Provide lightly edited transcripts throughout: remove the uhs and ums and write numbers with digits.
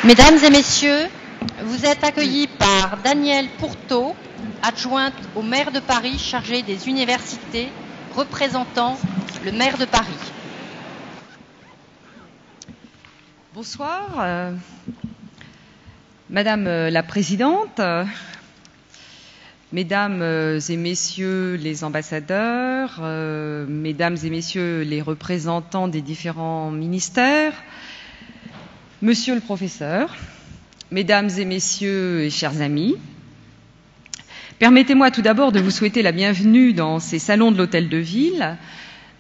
Mesdames et messieurs, vous êtes accueillis par Danielle Pourteau, adjointe au maire de Paris chargée des universités, représentant le maire de Paris. Bonsoir, Madame la Présidente, Mesdames et Messieurs les ambassadeurs, Mesdames et Messieurs les représentants des différents ministères, Monsieur le professeur, Mesdames et Messieurs et chers amis, permettez-moi tout d'abord de vous souhaiter la bienvenue dans ces salons de l'Hôtel de Ville.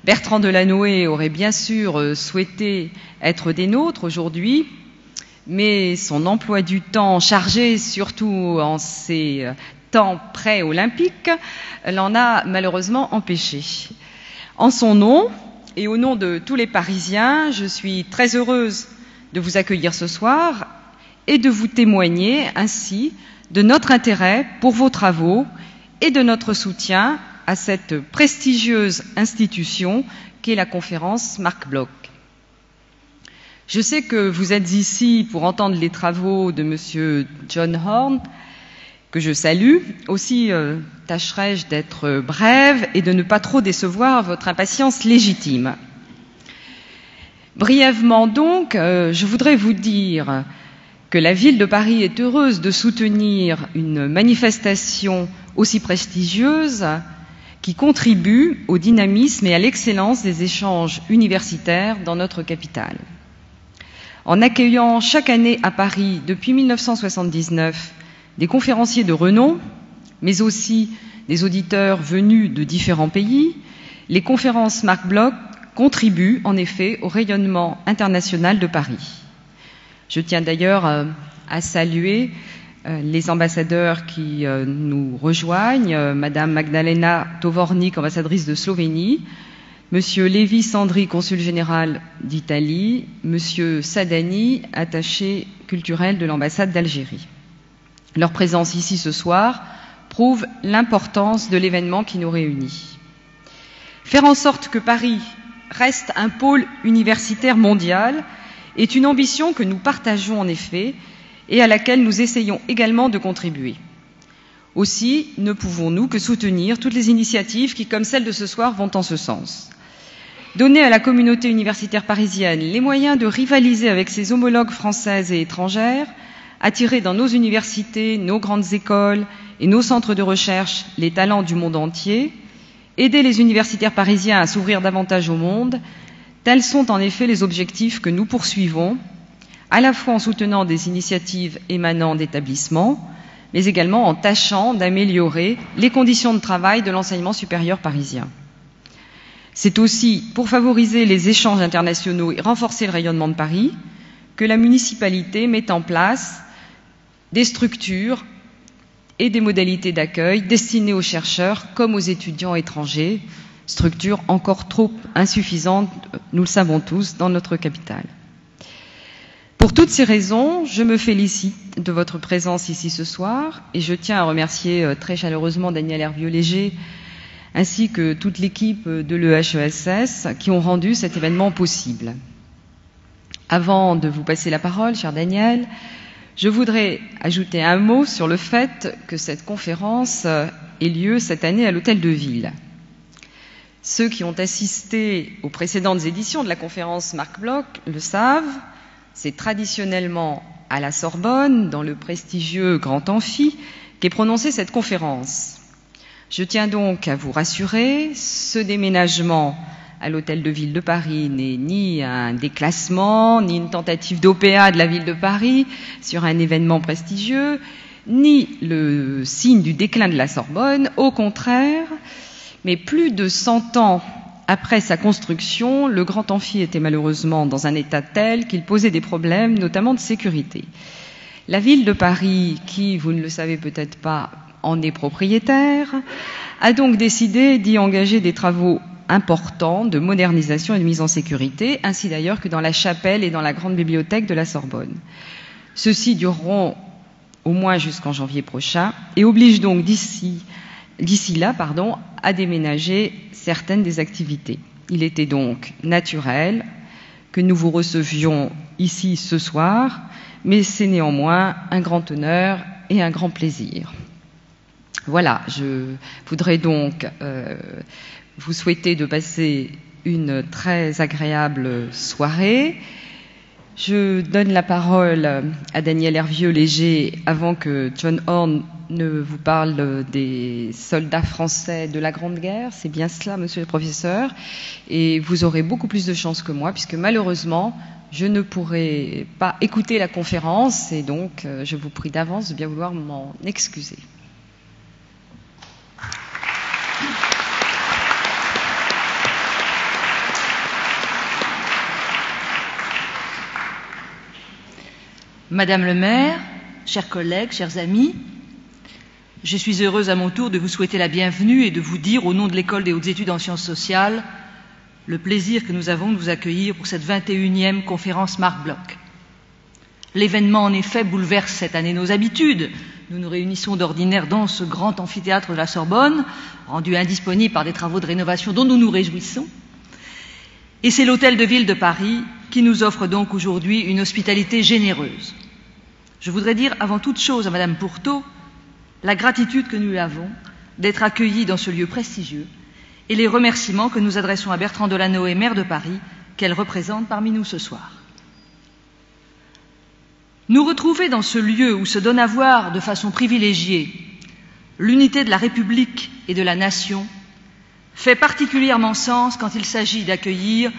Bertrand Delanoë aurait bien sûr souhaité être des nôtres aujourd'hui, mais son emploi du temps chargé, surtout en ces temps pré-olympiques, l'en a malheureusement empêché. En son nom et au nom de tous les Parisiens, je suis très heureuse de vous accueillir ce soir et de vous témoigner ainsi de notre intérêt pour vos travaux et de notre soutien à cette prestigieuse institution qu'est la conférence Marc Bloch. Je sais que vous êtes ici pour entendre les travaux de Monsieur John Horn, que je salue. Aussi tâcherai-je d'être brève et de ne pas trop décevoir votre impatience légitime. Brièvement donc, je voudrais vous dire que la ville de Paris est heureuse de soutenir une manifestation aussi prestigieuse qui contribue au dynamisme et à l'excellence des échanges universitaires dans notre capitale. En accueillant chaque année à Paris, depuis 1979, des conférenciers de renom, mais aussi des auditeurs venus de différents pays, les conférences Marc Bloch contribuent en effet au rayonnement international de Paris. Je tiens d'ailleurs à saluer les ambassadeurs qui nous rejoignent, Madame Magdalena Tovornik, ambassadrice de Slovénie, Monsieur Lévi Sandri, consul général d'Italie, Monsieur Sadani, attaché culturel de l'ambassade d'Algérie. Leur présence ici ce soir prouve l'importance de l'événement qui nous réunit. Faire en sorte que Paris reste un pôle universitaire mondial est une ambition que nous partageons en effet et à laquelle nous essayons également de contribuer. Aussi, ne pouvons-nous que soutenir toutes les initiatives qui, comme celle de ce soir, vont en ce sens. Donner à la communauté universitaire parisienne les moyens de rivaliser avec ses homologues françaises et étrangères, attirer dans nos universités, nos grandes écoles et nos centres de recherche les talents du monde entier, aider les universitaires parisiens à s'ouvrir davantage au monde, tels sont en effet les objectifs que nous poursuivons, à la fois en soutenant des initiatives émanant d'établissements, mais également en tâchant d'améliorer les conditions de travail de l'enseignement supérieur parisien. C'est aussi pour favoriser les échanges internationaux et renforcer le rayonnement de Paris que la municipalité met en place des structures et des modalités d'accueil destinées aux chercheurs comme aux étudiants étrangers, structures encore trop insuffisantes, nous le savons tous, dans notre capitale. Pour toutes ces raisons, je me félicite de votre présence ici ce soir et je tiens à remercier très chaleureusement Daniel Hervieux-Léger ainsi que toute l'équipe de l'EHESS qui ont rendu cet événement possible. Avant de vous passer la parole, cher Daniel, je voudrais ajouter un mot sur le fait que cette conférence ait lieu cette année à l'Hôtel de Ville. Ceux qui ont assisté aux précédentes éditions de la conférence Marc Bloch le savent, c'est traditionnellement à la Sorbonne, dans le prestigieux Grand Amphi, qu'est prononcée cette conférence. Je tiens donc à vous rassurer, ce déménagement à l'Hôtel de Ville de Paris n'est ni un déclassement, ni une tentative d'OPA de la ville de Paris sur un événement prestigieux, ni le signe du déclin de la Sorbonne. Au contraire, mais plus de 100 ans après sa construction, le Grand Amphi était malheureusement dans un état tel qu'il posait des problèmes, notamment de sécurité. La ville de Paris, qui, vous ne le savez peut-être pas, en est propriétaire, a donc décidé d'y engager des travaux importants de modernisation et de mise en sécurité, ainsi d'ailleurs que dans la chapelle et dans la grande bibliothèque de la Sorbonne. Ceux-ci dureront au moins jusqu'en janvier prochain et obligent donc d'ici là, à déménager certaines des activités. Il était donc naturel que nous vous recevions ici ce soir, mais c'est néanmoins un grand honneur et un grand plaisir. Voilà, je voudrais donc vous souhaiter de passer une très agréable soirée. Je donne la parole à Daniel Hervieux-Léger avant que John Horn ne vous parle des soldats français de la Grande Guerre. C'est bien cela, monsieur le professeur. Et vous aurez beaucoup plus de chance que moi, puisque malheureusement, je ne pourrai pas écouter la conférence, et donc je vous prie d'avance de bien vouloir m'en excuser. Madame le maire, chers collègues, chers amis, je suis heureuse à mon tour de vous souhaiter la bienvenue et de vous dire, au nom de l'École des hautes études en sciences sociales, le plaisir que nous avons de vous accueillir pour cette 21e conférence Marc Bloch. L'événement, en effet, bouleverse cette année nos habitudes. Nous nous réunissons d'ordinaire dans ce grand amphithéâtre de la Sorbonne, rendu indisponible par des travaux de rénovation dont nous nous réjouissons. Et c'est l'Hôtel de Ville de Paris qui nous offre donc aujourd'hui une hospitalité généreuse. Je voudrais dire avant toute chose à Madame Pourteau la gratitude que nous avons d'être accueillis dans ce lieu prestigieux et les remerciements que nous adressons à Bertrand Delanoë, maire de Paris, qu'elle représente parmi nous ce soir. Nous retrouver dans ce lieu où se donne à voir de façon privilégiée l'unité de la République et de la Nation fait particulièrement sens quand il s'agit d'accueillir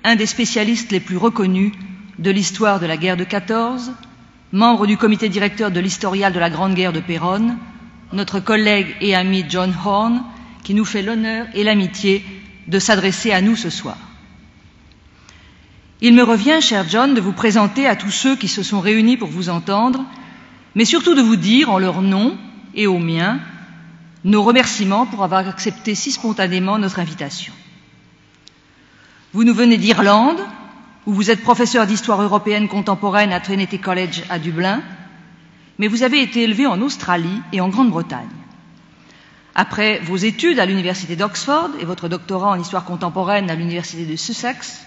un des spécialistes les plus reconnus de l'histoire de la guerre de 14, membre du comité directeur de l'historial de la Grande Guerre de Péronne, notre collègue et ami John Horn, qui nous fait l'honneur et l'amitié de s'adresser à nous ce soir. Il me revient, cher John, de vous présenter à tous ceux qui se sont réunis pour vous entendre, mais surtout de vous dire, en leur nom et au mien, nos remerciements pour avoir accepté si spontanément notre invitation. Vous nous venez d'Irlande, où vous êtes professeur d'histoire européenne contemporaine à Trinity College à Dublin, mais vous avez été élevé en Australie et en Grande-Bretagne. Après vos études à l'université d'Oxford et votre doctorat en histoire contemporaine à l'université de Sussex,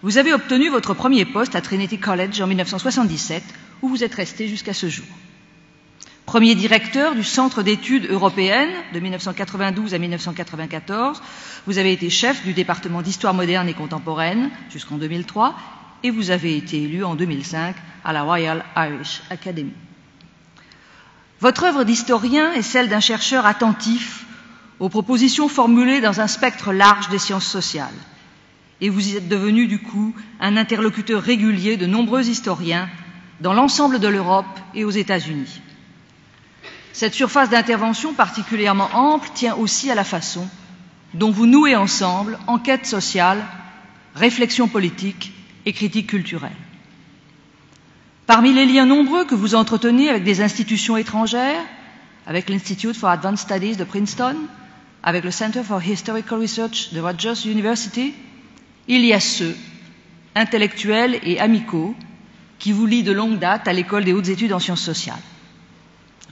vous avez obtenu votre premier poste à Trinity College en 1977, où vous êtes resté jusqu'à ce jour. Premier directeur du Centre d'études européennes de 1992 à 1994, vous avez été chef du département d'histoire moderne et contemporaine jusqu'en 2003 et vous avez été élu en 2005 à la Royal Irish Academy. Votre œuvre d'historien est celle d'un chercheur attentif aux propositions formulées dans un spectre large des sciences sociales. Et vous y êtes devenu du coup un interlocuteur régulier de nombreux historiens dans l'ensemble de l'Europe et aux États-Unis. Cette surface d'intervention particulièrement ample tient aussi à la façon dont vous nouez ensemble enquête sociale, réflexion politique et critique culturelle. Parmi les liens nombreux que vous entretenez avec des institutions étrangères, avec l'Institute for Advanced Studies de Princeton, avec le Center for Historical Research de Rutgers University, il y a ceux, intellectuels et amicaux, qui vous lient de longue date à l'École des hautes études en sciences sociales.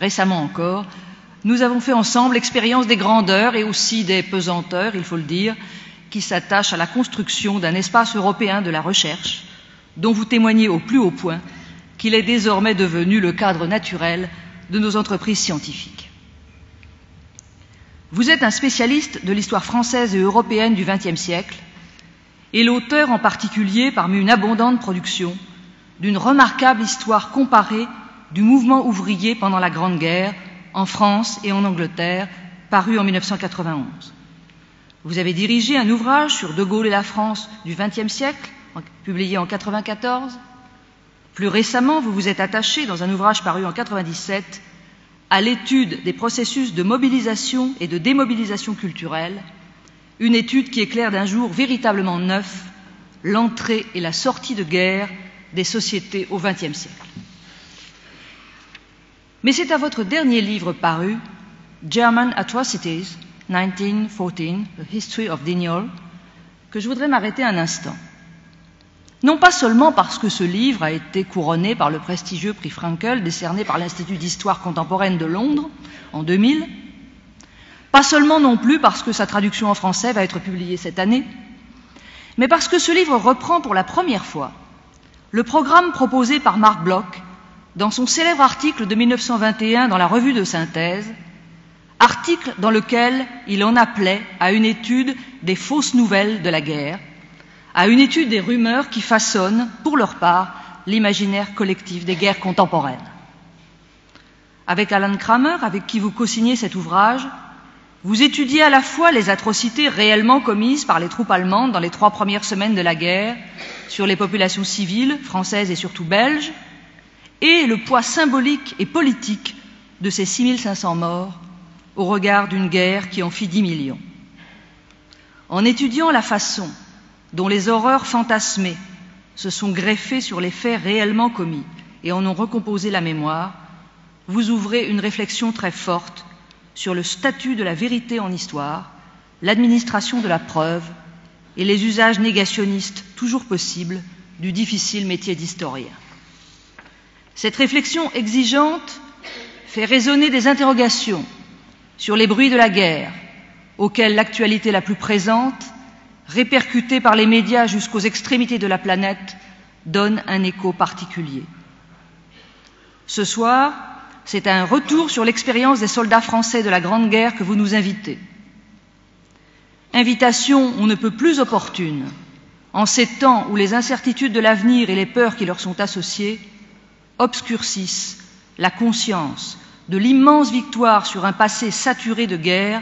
Récemment encore, nous avons fait ensemble l'expérience des grandeurs et aussi des pesanteurs, il faut le dire, qui s'attachent à la construction d'un espace européen de la recherche, dont vous témoignez au plus haut point qu'il est désormais devenu le cadre naturel de nos entreprises scientifiques. Vous êtes un spécialiste de l'histoire française et européenne du XXe siècle, et l'auteur en particulier, parmi une abondante production, d'une remarquable histoire comparée du mouvement ouvrier pendant la Grande Guerre en France et en Angleterre, paru en 1991. Vous avez dirigé un ouvrage sur De Gaulle et la France du XXe siècle, publié en 1994. Plus récemment, vous vous êtes attaché, dans un ouvrage paru en 1997, à l'étude des processus de mobilisation et de démobilisation culturelle, une étude qui éclaire d'un jour véritablement neuf l'entrée et la sortie de guerre des sociétés au XXe siècle. Mais c'est à votre dernier livre paru, German Atrocities, 1914, The History of Denial, que je voudrais m'arrêter un instant. Non pas seulement parce que ce livre a été couronné par le prestigieux prix Frankel décerné par l'Institut d'histoire contemporaine de Londres en 2000, pas seulement non plus parce que sa traduction en français va être publiée cette année, mais parce que ce livre reprend pour la première fois le programme proposé par Marc Bloch dans son célèbre article de 1921 dans la Revue de Synthèse, article dans lequel il en appelait à une étude des fausses nouvelles de la guerre, à une étude des rumeurs qui façonnent, pour leur part, l'imaginaire collectif des guerres contemporaines. Avec Alan Kramer, avec qui vous co-signez cet ouvrage, vous étudiez à la fois les atrocités réellement commises par les troupes allemandes dans les 3 premières semaines de la guerre sur les populations civiles, françaises et surtout belges, et le poids symbolique et politique de ces 6500 morts au regard d'une guerre qui en fit 10 millions. En étudiant la façon dont les horreurs fantasmées se sont greffées sur les faits réellement commis et en ont recomposé la mémoire, vous ouvrez une réflexion très forte sur le statut de la vérité en histoire, l'administration de la preuve et les usages négationnistes toujours possibles du difficile métier d'historien. Cette réflexion exigeante fait résonner des interrogations sur les bruits de la guerre, auxquels l'actualité la plus présente, répercutée par les médias jusqu'aux extrémités de la planète, donne un écho particulier. Ce soir, c'est à un retour sur l'expérience des soldats français de la Grande Guerre que vous nous invitez. Invitation on ne peut plus opportune, en ces temps où les incertitudes de l'avenir et les peurs qui leur sont associées obscurcissent la conscience de l'immense victoire sur un passé saturé de guerre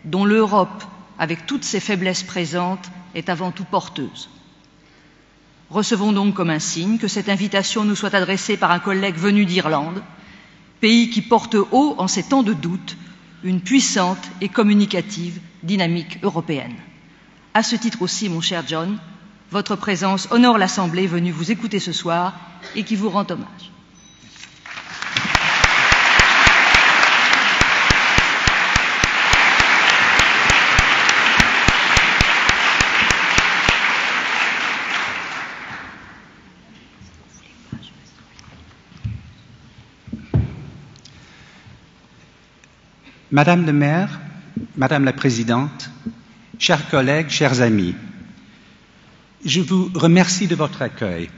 dont l'Europe, avec toutes ses faiblesses présentes, est avant tout porteuse. Recevons donc comme un signe que cette invitation nous soit adressée par un collègue venu d'Irlande, pays qui porte haut, en ces temps de doute, une puissante et communicative dynamique européenne. À ce titre aussi, mon cher John, votre présence honore l'Assemblée venue vous écouter ce soir et qui vous rend hommage. Madame le maire, Madame la présidente, chers collègues, chers amis, je vous remercie de votre accueil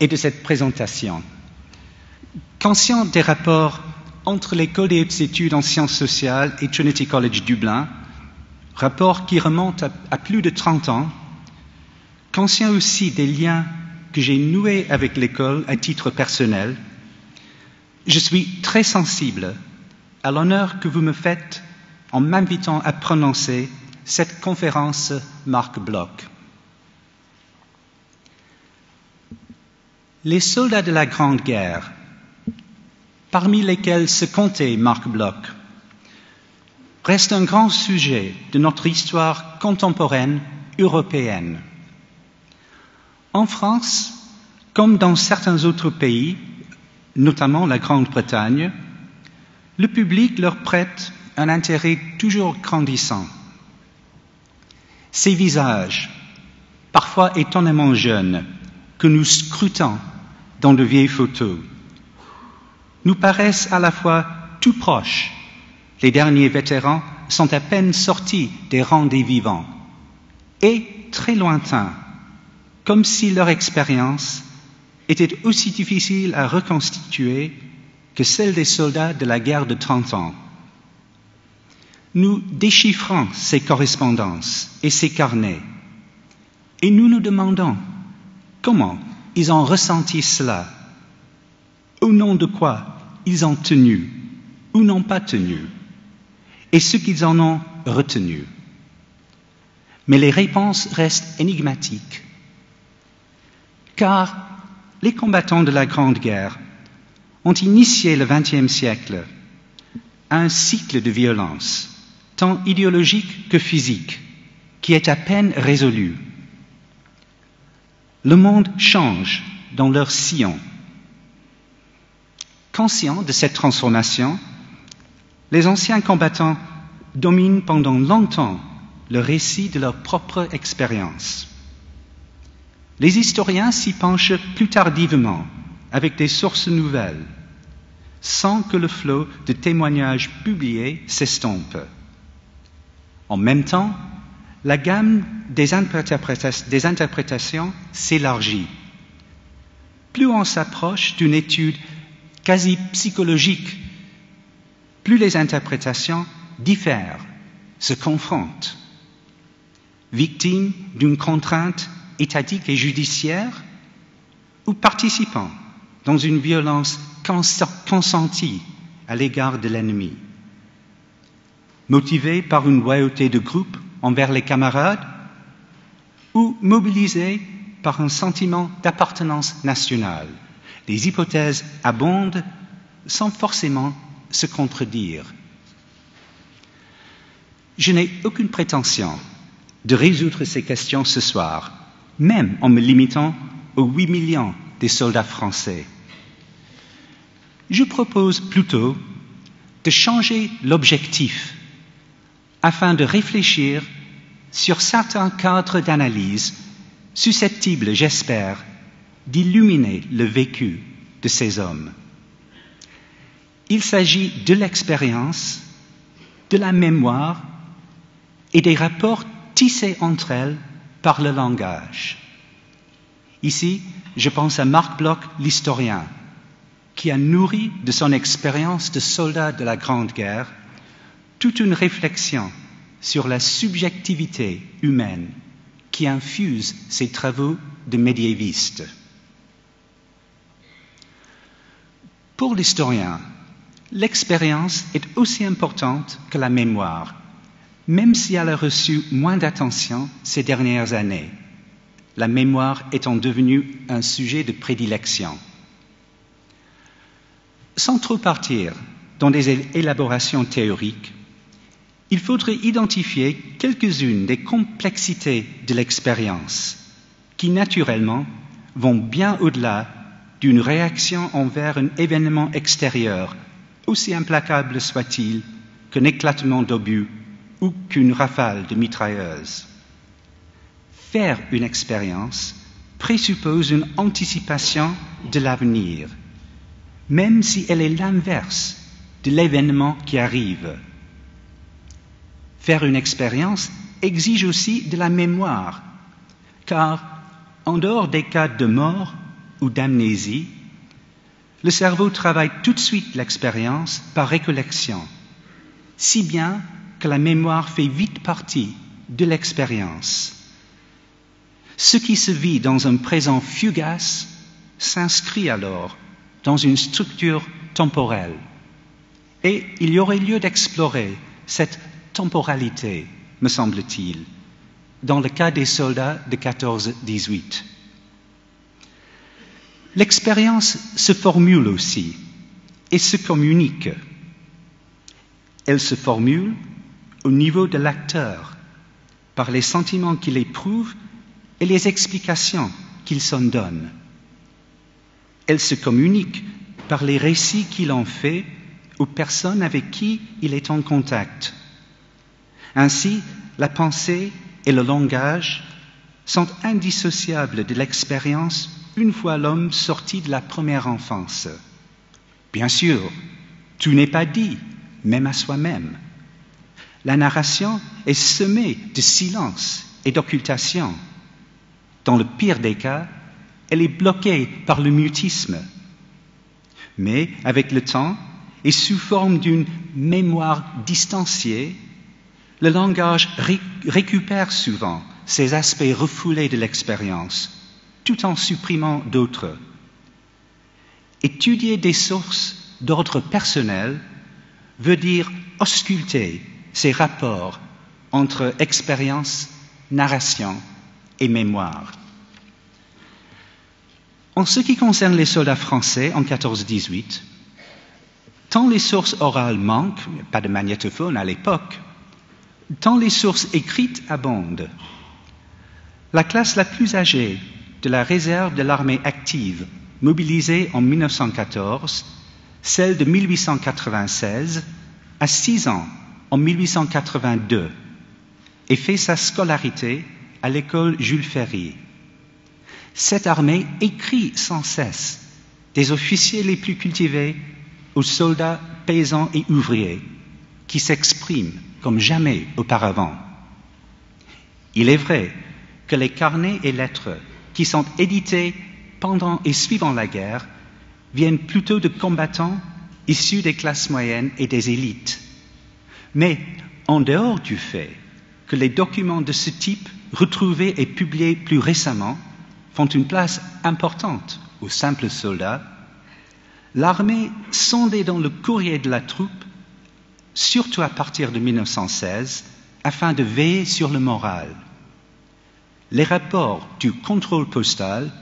et de cette présentation. Conscient des rapports entre l'École des hautes études en sciences sociales et Trinity College Dublin, rapports qui remontent à plus de 30 ans, conscient aussi des liens que j'ai noués avec l'école à titre personnel, je suis très sensible à l'honneur que vous me faites en m'invitant à prononcer cette conférence Marc Bloch. Les soldats de la Grande Guerre, parmi lesquels se comptait Marc Bloch, restent un grand sujet de notre histoire contemporaine européenne. En France, comme dans certains autres pays, notamment la Grande-Bretagne, le public leur prête un intérêt toujours grandissant. Ces visages, parfois étonnamment jeunes, que nous scrutons dans de vieilles photos, nous paraissent à la fois tout proches. Les derniers vétérans sont à peine sortis des rangs des vivants, et très lointains, comme si leur expérience était aussi difficile à reconstituer que celle des soldats de la guerre de 30 ans. Nous déchiffrons ces correspondances et ces carnets, et nous nous demandons comment ils ont ressenti cela, au nom de quoi ils ont tenu ou n'ont pas tenu, et ce qu'ils en ont retenu. Mais les réponses restent énigmatiques, car les combattants de la Grande Guerre ont initié le XXe siècle à un cycle de violence, tant idéologique que physique, qui est à peine résolu. Le monde change dans leur sillon. Conscients de cette transformation, les anciens combattants dominent pendant longtemps le récit de leur propre expérience. Les historiens s'y penchent plus tardivement, avec des sources nouvelles, sans que le flot de témoignages publiés s'estompe. En même temps, la gamme des interprétations s'élargit. plus on s'approche d'une étude quasi psychologique, plus les interprétations diffèrent, se confrontent. Victimes d'une contrainte étatique et judiciaire ou participants dans une violence consentie à l'égard de l'ennemi. Motivés par une loyauté de groupe envers les camarades ou mobilisés par un sentiment d'appartenance nationale. Les hypothèses abondent sans forcément se contredire. Je n'ai aucune prétention de résoudre ces questions ce soir, même en me limitant aux 8 millions des soldats français. Je propose plutôt de changer l'objectif afin de réfléchir sur certains cadres d'analyse susceptibles, j'espère, d'illuminer le vécu de ces hommes. Il s'agit de l'expérience, de la mémoire et des rapports tissés entre elles par le langage. Ici, je pense à Marc Bloch, l'historien, qui a nourri de son expérience de soldat de la Grande Guerre toute une réflexion sur la subjectivité humaine qui infuse ses travaux de médiéviste. Pour l'historien, l'expérience est aussi importante que la mémoire, même si elle a reçu moins d'attention ces dernières années, la mémoire étant devenue un sujet de prédilection. Sans trop partir dans des élaborations théoriques, il faudrait identifier quelques-unes des complexités de l'expérience qui, naturellement, vont bien au-delà d'une réaction envers un événement extérieur, aussi implacable soit-il qu'un éclatement d'obus ou qu'une rafale de mitrailleuse. Faire une expérience présuppose une anticipation de l'avenir, même si elle est l'inverse de l'événement qui arrive. Faire une expérience exige aussi de la mémoire, car en dehors des cas de mort ou d'amnésie, le cerveau travaille tout de suite l'expérience par récollection, si bien que la mémoire fait vite partie de l'expérience. Ce qui se vit dans un présent fugace s'inscrit alors dans une structure temporelle. Et il y aurait lieu d'explorer cette temporalité, me semble-t-il, dans le cas des soldats de 14-18. L'expérience se formule aussi et se communique. Elle se formule au niveau de l'acteur, par les sentiments qu'il éprouve et les explications qu'il s'en donne. Elle se communique par les récits qu'il en fait aux personnes avec qui il est en contact. Ainsi, la pensée et le langage sont indissociables de l'expérience une fois l'homme sorti de la première enfance. Bien sûr, tout n'est pas dit, même à soi-même. La narration est semée de silence et d'occultation. Dans le pire des cas, elle est bloquée par le mutisme. Mais avec le temps, et sous forme d'une mémoire distanciée, le langage récupère souvent ces aspects refoulés de l'expérience, tout en supprimant d'autres. Étudier des sources d'ordre personnel veut dire ausculter ces rapports entre expérience, narration et mémoire. En ce qui concerne les soldats français en 14-18, tant les sources orales manquent, pas de magnétophone à l'époque, tant les sources écrites abondent. La classe la plus âgée de la réserve de l'armée active, mobilisée en 1914, celle de 1896, a 6 ans en 1882 et fait sa scolarité à l'école Jules Ferry. Cette armée écrit sans cesse des officiers les plus cultivés aux soldats, paysans et ouvriers qui s'expriment comme jamais auparavant. Il est vrai que les carnets et lettres qui sont édités pendant et suivant la guerre viennent plutôt de combattants issus des classes moyennes et des élites. Mais en dehors du fait que les documents de ce type retrouvés et publiés plus récemment font une place importante aux simples soldats, l'armée sondait dans le courrier de la troupe, surtout à partir de 1916, afin de veiller sur le moral. Les rapports du contrôle postal,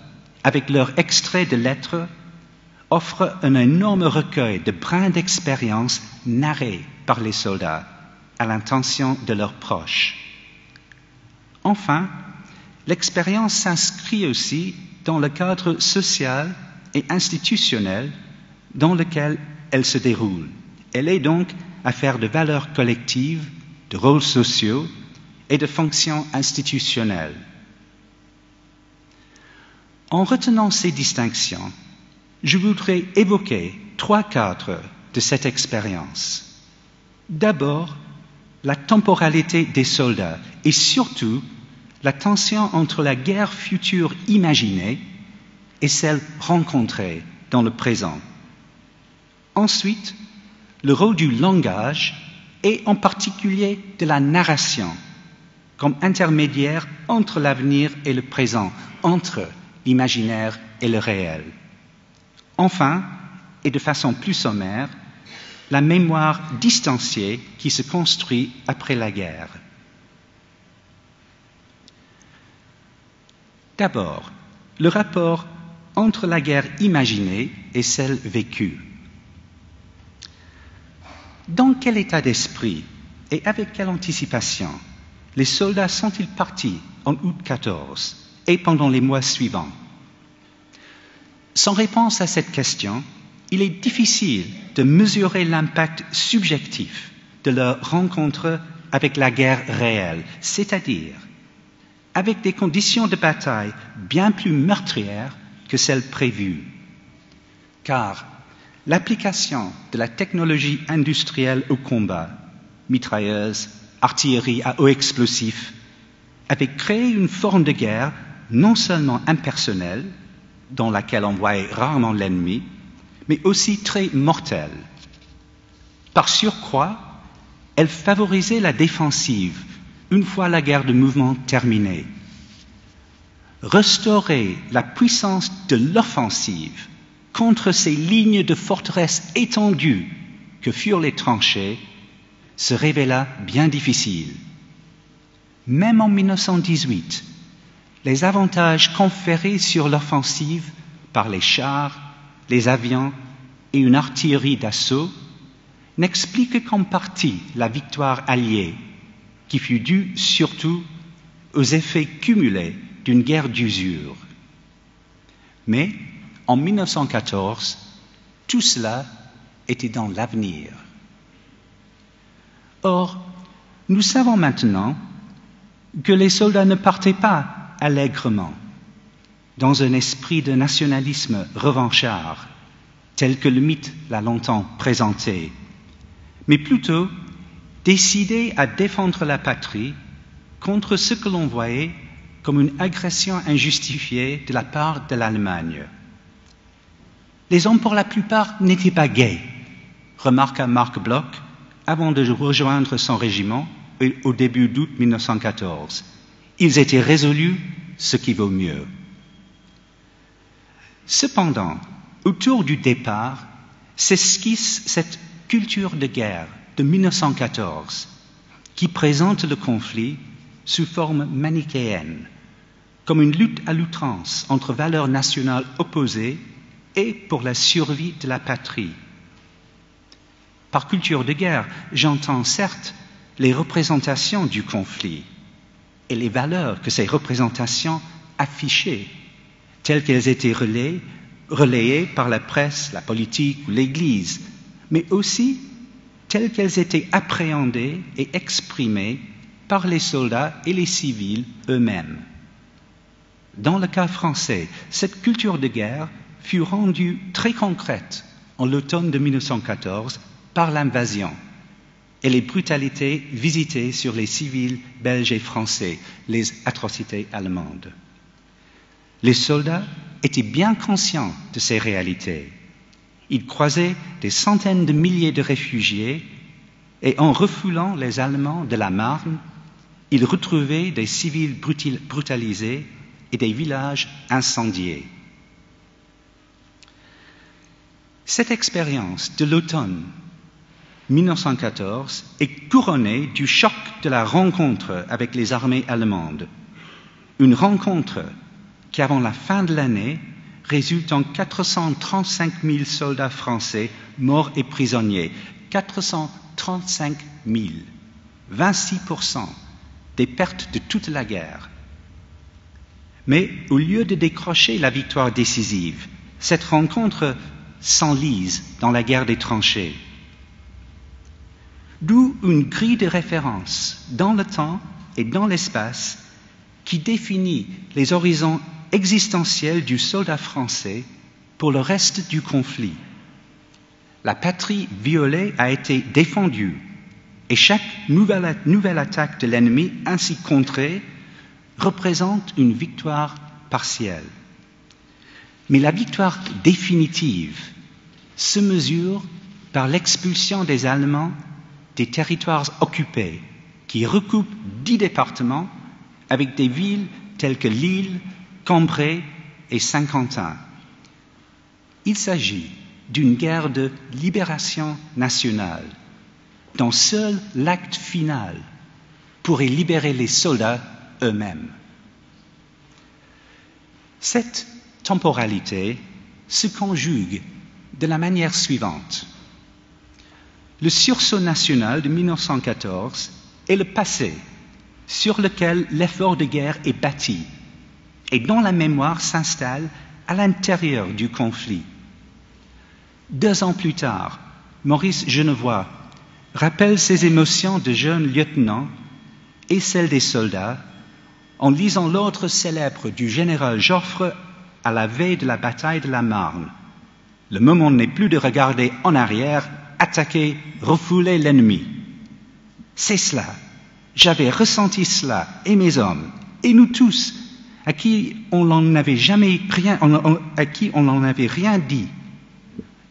avec leurs extraits de lettres, offrent un énorme recueil de brins d'expérience narrés par les soldats à l'intention de leurs proches. Enfin, l'expérience s'inscrit aussi dans le cadre social et institutionnel dans lequel elle se déroule. Elle est donc affaire de valeurs collectives, de rôles sociaux et de fonctions institutionnelles. En retenant ces distinctions, je voudrais évoquer 3 cadres de cette expérience. D'abord, la temporalité des soldats et surtout la tension entre la guerre future imaginée et celle rencontrée dans le présent. Ensuite, le rôle du langage et en particulier de la narration comme intermédiaire entre l'avenir et le présent, entre l'imaginaire et le réel. Enfin, et de façon plus sommaire, la mémoire distanciée qui se construit après la guerre. D'abord, le rapport entre la guerre imaginée et celle vécue. Dans quel état d'esprit et avec quelle anticipation les soldats sont-ils partis en août 14 et pendant les mois suivants? Sans réponse à cette question, il est difficile de mesurer l'impact subjectif de leur rencontre avec la guerre réelle, c'est-à-dire avec des conditions de bataille bien plus meurtrières que celles prévues. Car l'application de la technologie industrielle au combat, mitrailleuses, artillerie à eau explosif, avait créé une forme de guerre non seulement impersonnelle, dans laquelle on voyait rarement l'ennemi, mais aussi très mortelle. Par surcroît, elle favorisait la défensive une fois la guerre de mouvement terminée. Restaurer la puissance de l'offensive contre ces lignes de forteresses étendues que furent les tranchées se révéla bien difficile. Même en 1918, les avantages conférés sur l'offensive par les chars, les avions et une artillerie d'assaut n'expliquent qu'en partie la victoire alliée, qui fut due surtout aux effets cumulés d'une guerre d'usure. Mais en 1914, tout cela était dans l'avenir. Or, nous savons maintenant que les soldats ne partaient pas allègrement, dans un esprit de nationalisme revanchard, tel que le mythe l'a longtemps présenté, mais plutôt décidés à défendre la patrie contre ce que l'on voyait comme une agression injustifiée de la part de l'Allemagne. Les hommes, pour la plupart, n'étaient pas gais, remarqua Marc Bloch avant de rejoindre son régiment au début d'août 1914. Ils étaient résolus, ce qui vaut mieux. Cependant, autour du départ, s'esquisse cette culture de guerre de 1914 qui présente le conflit sous forme manichéenne, comme une lutte à l'outrance entre valeurs nationales opposées et pour la survie de la patrie. Par culture de guerre, j'entends certes les représentations du conflit et les valeurs que ces représentations affichaient, telles qu'elles étaient relayées par la presse, la politique ou l'Église, mais aussi telles qu'elles étaient appréhendées et exprimées par les soldats et les civils eux-mêmes. Dans le cas français, cette culture de guerre fut rendue très concrète en l'automne de 1914 par l'invasion et les brutalités visitées sur les civils belges et français, les atrocités allemandes. Les soldats était bien conscient de ces réalités. Il croisait des centaines de milliers de réfugiés et en refoulant les Allemands de la Marne, il retrouvait des civils brutalisés et des villages incendiés. Cette expérience de l'automne 1914 est couronnée du choc de la rencontre avec les armées allemandes. Une rencontre qui, avant la fin de l'année, résulte en 435 000 soldats français morts et prisonniers. 435 000, 26% des pertes de toute la guerre. Mais au lieu de décrocher la victoire décisive, cette rencontre s'enlise dans la guerre des tranchées. D'où une grille de référence dans le temps et dans l'espace qui définit les horizons existentiels du soldat français pour le reste du conflit. La patrie violée a été défendue et chaque nouvelle attaque de l'ennemi ainsi contrée représente une victoire partielle. Mais la victoire définitive se mesure par l'expulsion des Allemands des territoires occupés qui recoupent 10 départements avec des villes telles que Lille, Cambrai et Saint-Quentin. Il s'agit d'une guerre de libération nationale, dont seul l'acte final pourrait libérer les soldats eux-mêmes. Cette temporalité se conjugue de la manière suivante. Le sursaut national de 1914 est le passé sur lequel l'effort de guerre est bâti et dont la mémoire s'installe à l'intérieur du conflit. 2 ans plus tard, Maurice Genevoix rappelle ses émotions de jeune lieutenant et celles des soldats en lisant l'ordre célèbre du général Joffre à la veille de la bataille de la Marne. Le moment n'est plus de regarder en arrière, attaquer, refouler l'ennemi. C'est cela. J'avais ressenti cela, et mes hommes, et nous tous, à qui on n'en avait rien dit.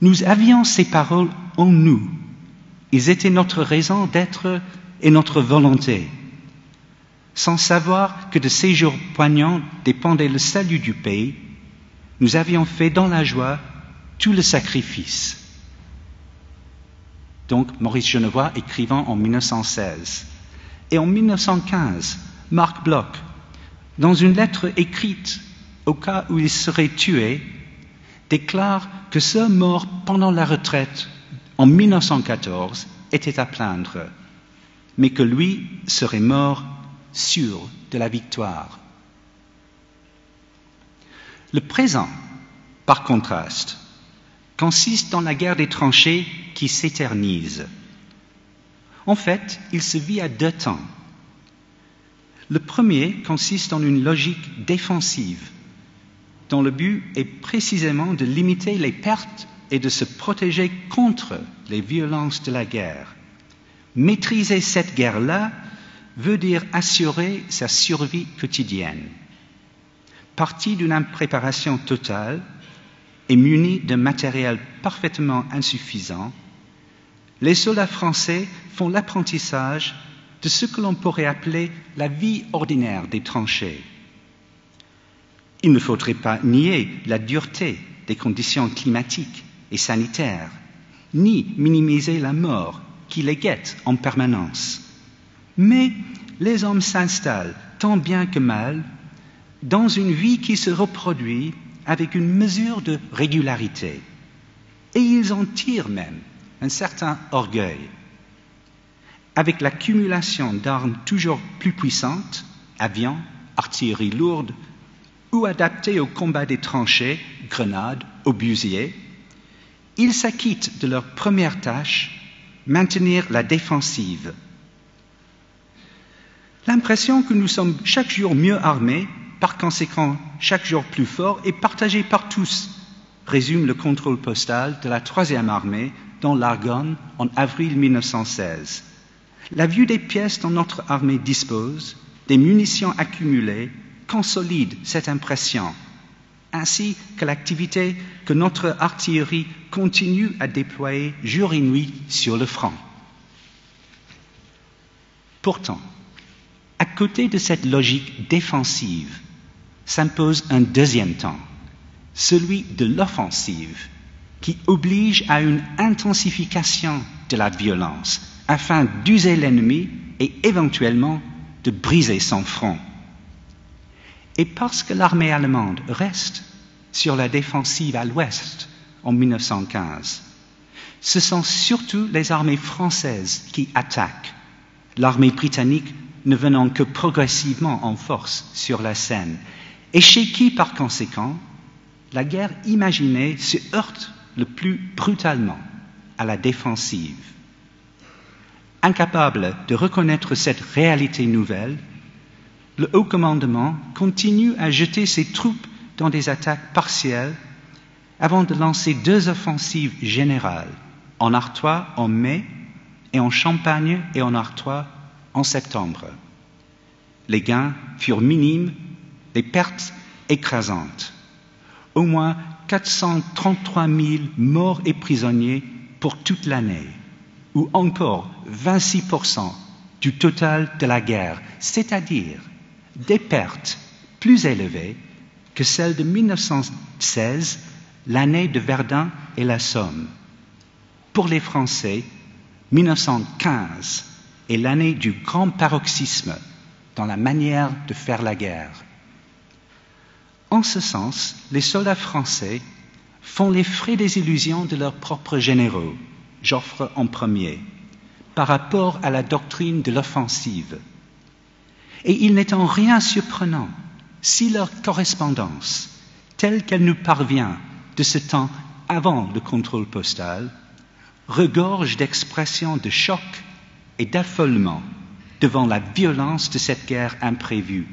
Nous avions ces paroles en nous. Ils étaient notre raison d'être et notre volonté. Sans savoir que de ces jours poignants dépendait le salut du pays, nous avions fait dans la joie tout le sacrifice. Donc Maurice Genevoix écrivant en 1916. Et en 1915, Marc Bloch, dans une lettre écrite au cas où il serait tué, déclare que ceux morts pendant la retraite en 1914 étaient à plaindre, mais que lui serait mort sûr de la victoire. Le présent, par contraste, consiste dans la guerre des tranchées qui s'éternise. En fait, il se vit à 2 temps. Le premier consiste en une logique défensive, dont le but est précisément de limiter les pertes et de se protéger contre les violences de la guerre. Maîtriser cette guerre-là veut dire assurer sa survie quotidienne. Parti d'une impréparation totale et muni de matériel parfaitement insuffisant, les soldats français font l'apprentissage de ce que l'on pourrait appeler la vie ordinaire des tranchées. Il ne faudrait pas nier la dureté des conditions climatiques et sanitaires, ni minimiser la mort qui les guette en permanence. Mais les hommes s'installent, tant bien que mal, dans une vie qui se reproduit avec une mesure de régularité. Et ils en tirent même un certain orgueil. Avec l'accumulation d'armes toujours plus puissantes, avions, artillerie lourde, ou adaptées au combat des tranchées, grenades, obusiers, ils s'acquittent de leur première tâche, maintenir la défensive. L'impression que nous sommes chaque jour mieux armés, par conséquent chaque jour plus forts, est partagée par tous, résume le contrôle postal de la 3e armée dans l'Argonne en avril 1916. La vue des pièces dont notre armée dispose, des munitions accumulées, consolide cette impression. ainsi que l'activité que notre artillerie continue à déployer jour et nuit sur le front. Pourtant, à côté de cette logique défensive, s'impose un deuxième temps, celui de l'offensive, qui oblige à une intensification de la violence afin d'user l'ennemi et éventuellement de briser son front. Et parce que l'armée allemande reste sur la défensive à l'ouest en 1915, ce sont surtout les armées françaises qui attaquent, l'armée britannique ne venant que progressivement en force sur la scène, et chez qui, par conséquent, la guerre imaginée se heurte le plus brutalement à la défensive. Incapable de reconnaître cette réalité nouvelle, le haut commandement continue à jeter ses troupes dans des attaques partielles avant de lancer 2 offensives générales, en Artois en mai et en Champagne et en Artois en septembre. Les gains furent minimes, les pertes écrasantes. Au moins 433 000 morts et prisonniers pour toute l'année, ou encore 26% du total de la guerre, c'est-à-dire des pertes plus élevées que celles de 1916, l'année de Verdun et la Somme. Pour les Français, 1915 est l'année du grand paroxysme dans la manière de faire la guerre. En ce sens, les soldats français font les frais des illusions de leurs propres généraux, Joffre en premier, par rapport à la doctrine de l'offensive. Et il n'est en rien surprenant si leur correspondance, telle qu'elle nous parvient de ce temps avant le contrôle postal, regorge d'expressions de choc et d'affolement devant la violence de cette guerre imprévue.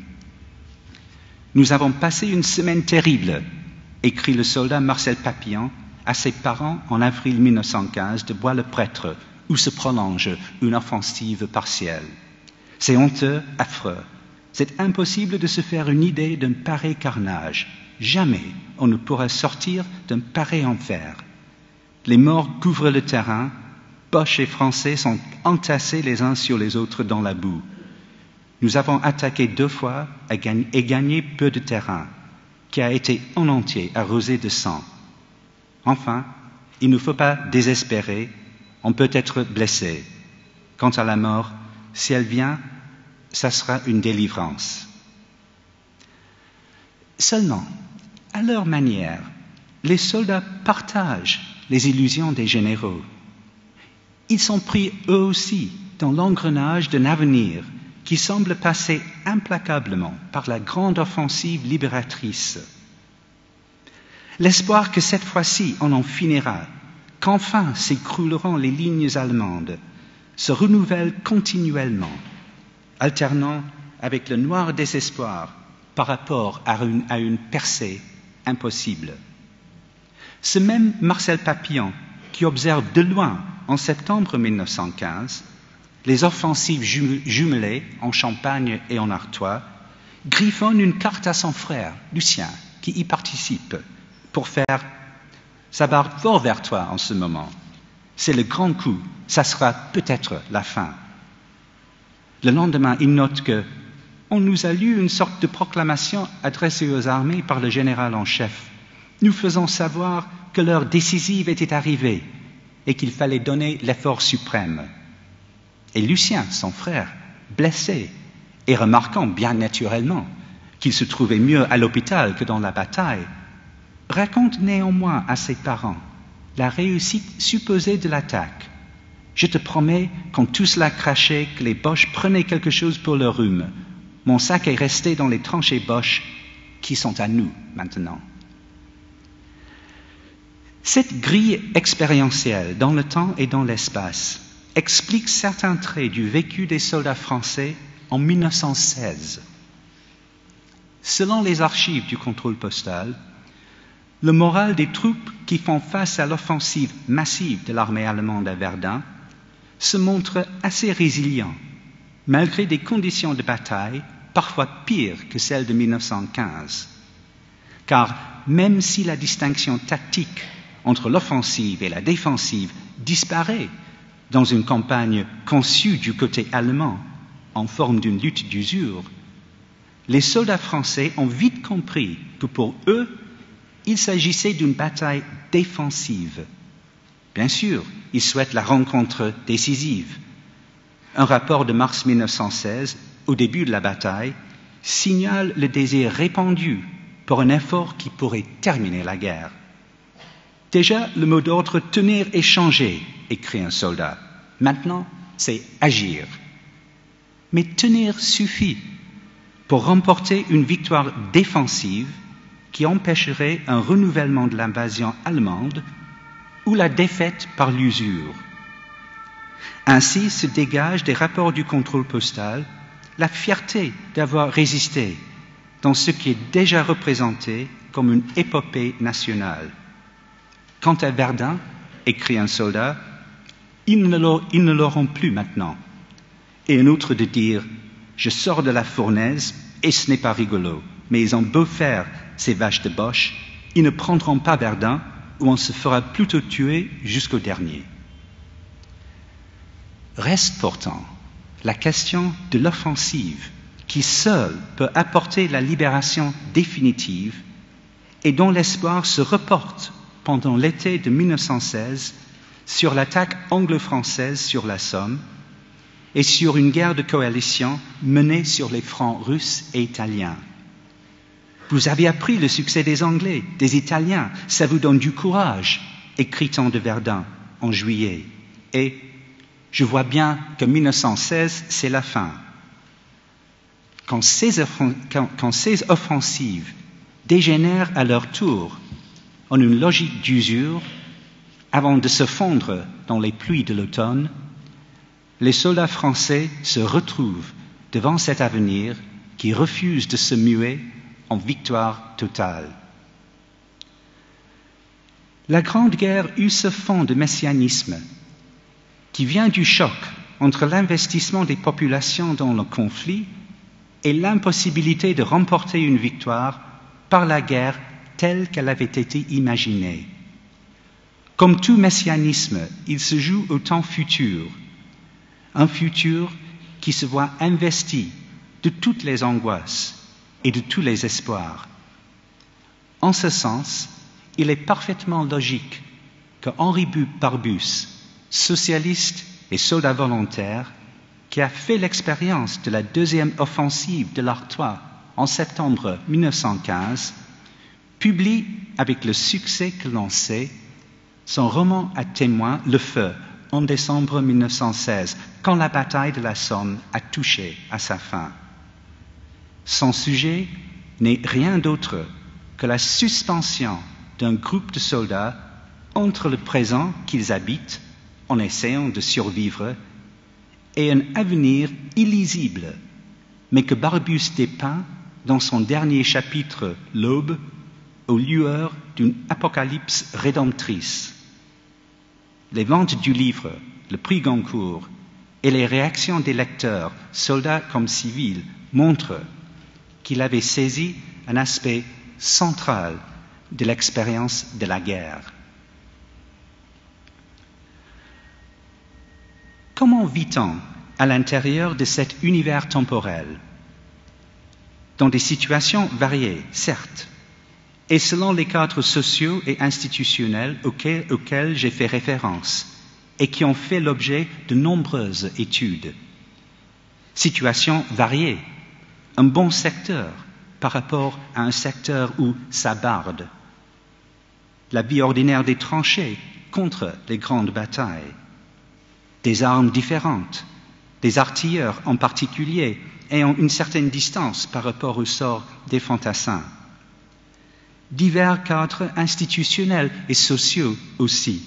Nous avons passé une semaine terrible, écrit le soldat Marcel Papillon à ses parents en avril 1915 de Bois-le-Prêtre, où se prolonge une offensive partielle. C'est honteux, affreux. C'est impossible de se faire une idée d'un pareil carnage. Jamais on ne pourra sortir d'un pareil enfer. Les morts couvrent le terrain, Boches et Français sont entassés les uns sur les autres dans la boue. Nous avons attaqué 2 fois et gagné peu de terrain, qui a été en entier arrosé de sang. Enfin, il ne faut pas désespérer, on peut être blessé. Quant à la mort, si elle vient, ça sera une délivrance. Seulement, à leur manière, les soldats partagent les illusions des généraux. Ils sont pris eux aussi dans l'engrenage d'un avenir qui semble passer implacablement par la grande offensive libératrice. L'espoir que cette fois-ci on en finira, qu'enfin s'écrouleront les lignes allemandes, se renouvelle continuellement, alternant avec le noir désespoir par rapport à une percée impossible. Ce même Marcel Papillon, qui observe de loin en septembre 1915 les offensives jumelées en Champagne et en Artois, griffonne une carte à son frère, Lucien, qui y participe, pour faire « ça barre fort vers toi en ce moment. C'est le grand coup, ça sera peut-être la fin. » Le lendemain, il note que « on nous a lu une sorte de proclamation adressée aux armées par le général en chef, nous faisant savoir que l'heure décisive était arrivée et qu'il fallait donner l'effort suprême. » Et Lucien, son frère, blessé et remarquant bien naturellement qu'il se trouvait mieux à l'hôpital que dans la bataille, raconte néanmoins à ses parents la réussite supposée de l'attaque. « Je te promets, quand tout cela crachait, que les Boches prenaient quelque chose pour le rhume. Mon sac est resté dans les tranchées Boches qui sont à nous maintenant. » Cette grille expérientielle dans le temps et dans l'espace explique certains traits du vécu des soldats français en 1916. Selon les archives du contrôle postal, le moral des troupes qui font face à l'offensive massive de l'armée allemande à Verdun se montre assez résilient, malgré des conditions de bataille parfois pires que celles de 1915. Car même si la distinction tactique entre l'offensive et la défensive disparaît dans une campagne conçue du côté allemand en forme d'une lutte d'usure, les soldats français ont vite compris que pour eux, il s'agissait d'une bataille défensive. Bien sûr, ils souhaitent la rencontre décisive. Un rapport de mars 1916, au début de la bataille, signale le désir répandu pour un effort qui pourrait terminer la guerre. Déjà, le mot d'ordre « tenir est changé », écrit un soldat. Maintenant, c'est « agir ». Mais tenir suffit pour remporter une victoire défensive qui empêcherait un renouvellement de l'invasion allemande ou la défaite par l'usure. Ainsi se dégage des rapports du contrôle postal la fierté d'avoir résisté dans ce qui est déjà représenté comme une épopée nationale. Quant à Verdun, écrit un soldat, ils ne l'auront plus maintenant. Et un autre de dire, je sors de la fournaise et ce n'est pas rigolo, mais ils ont beau faire ces vaches de Boche, ils ne prendront pas Verdun où on se fera plutôt tuer jusqu'au dernier. Reste pourtant la question de l'offensive qui seule peut apporter la libération définitive et dont l'espoir se reporte pendant l'été de 1916 sur l'attaque anglo-française sur la Somme et sur une guerre de coalition menée sur les fronts russes et italiens. Vous avez appris le succès des Anglais, des Italiens, ça vous donne du courage, écrit-on de Verdun en juillet. Et je vois bien que 1916, c'est la fin. Quand ces offensives dégénèrent à leur tour en une logique d'usure, avant de se fondre dans les pluies de l'automne, les soldats français se retrouvent devant cet avenir qui refuse de se muer en victoire totale. La Grande Guerre eut ce fond de messianisme qui vient du choc entre l'investissement des populations dans le conflit et l'impossibilité de remporter une victoire par la guerre telle qu'elle avait été imaginée. Comme tout messianisme, il se joue au temps futur, un futur qui se voit investi de toutes les angoisses et de tous les espoirs. En ce sens, il est parfaitement logique que Henri Barbusse, socialiste et soldat volontaire, qui a fait l'expérience de la deuxième offensive de l'Artois en septembre 1915, publie avec le succès que l'on sait son roman à témoin Le Feu en décembre 1916, quand la bataille de la Somme a touché à sa fin. Son sujet n'est rien d'autre que la suspension d'un groupe de soldats entre le présent qu'ils habitent en essayant de survivre et un avenir illisible, mais que Barbusse dépeint dans son dernier chapitre, L'Aube, aux lueurs d'une apocalypse rédemptrice. Les ventes du livre, le prix Goncourt et les réactions des lecteurs, soldats comme civils, montrent qu'il avait saisi un aspect central de l'expérience de la guerre. Comment vit-on à l'intérieur de cet univers temporel? Dans des situations variées, certes, et selon les cadres sociaux et institutionnels auxquels j'ai fait référence et qui ont fait l'objet de nombreuses études. Situations variées, un bon secteur par rapport à un secteur où ça barde. La vie ordinaire des tranchées contre les grandes batailles. Des armes différentes, des artilleurs en particulier ayant une certaine distance par rapport au sort des fantassins. Divers cadres institutionnels et sociaux aussi.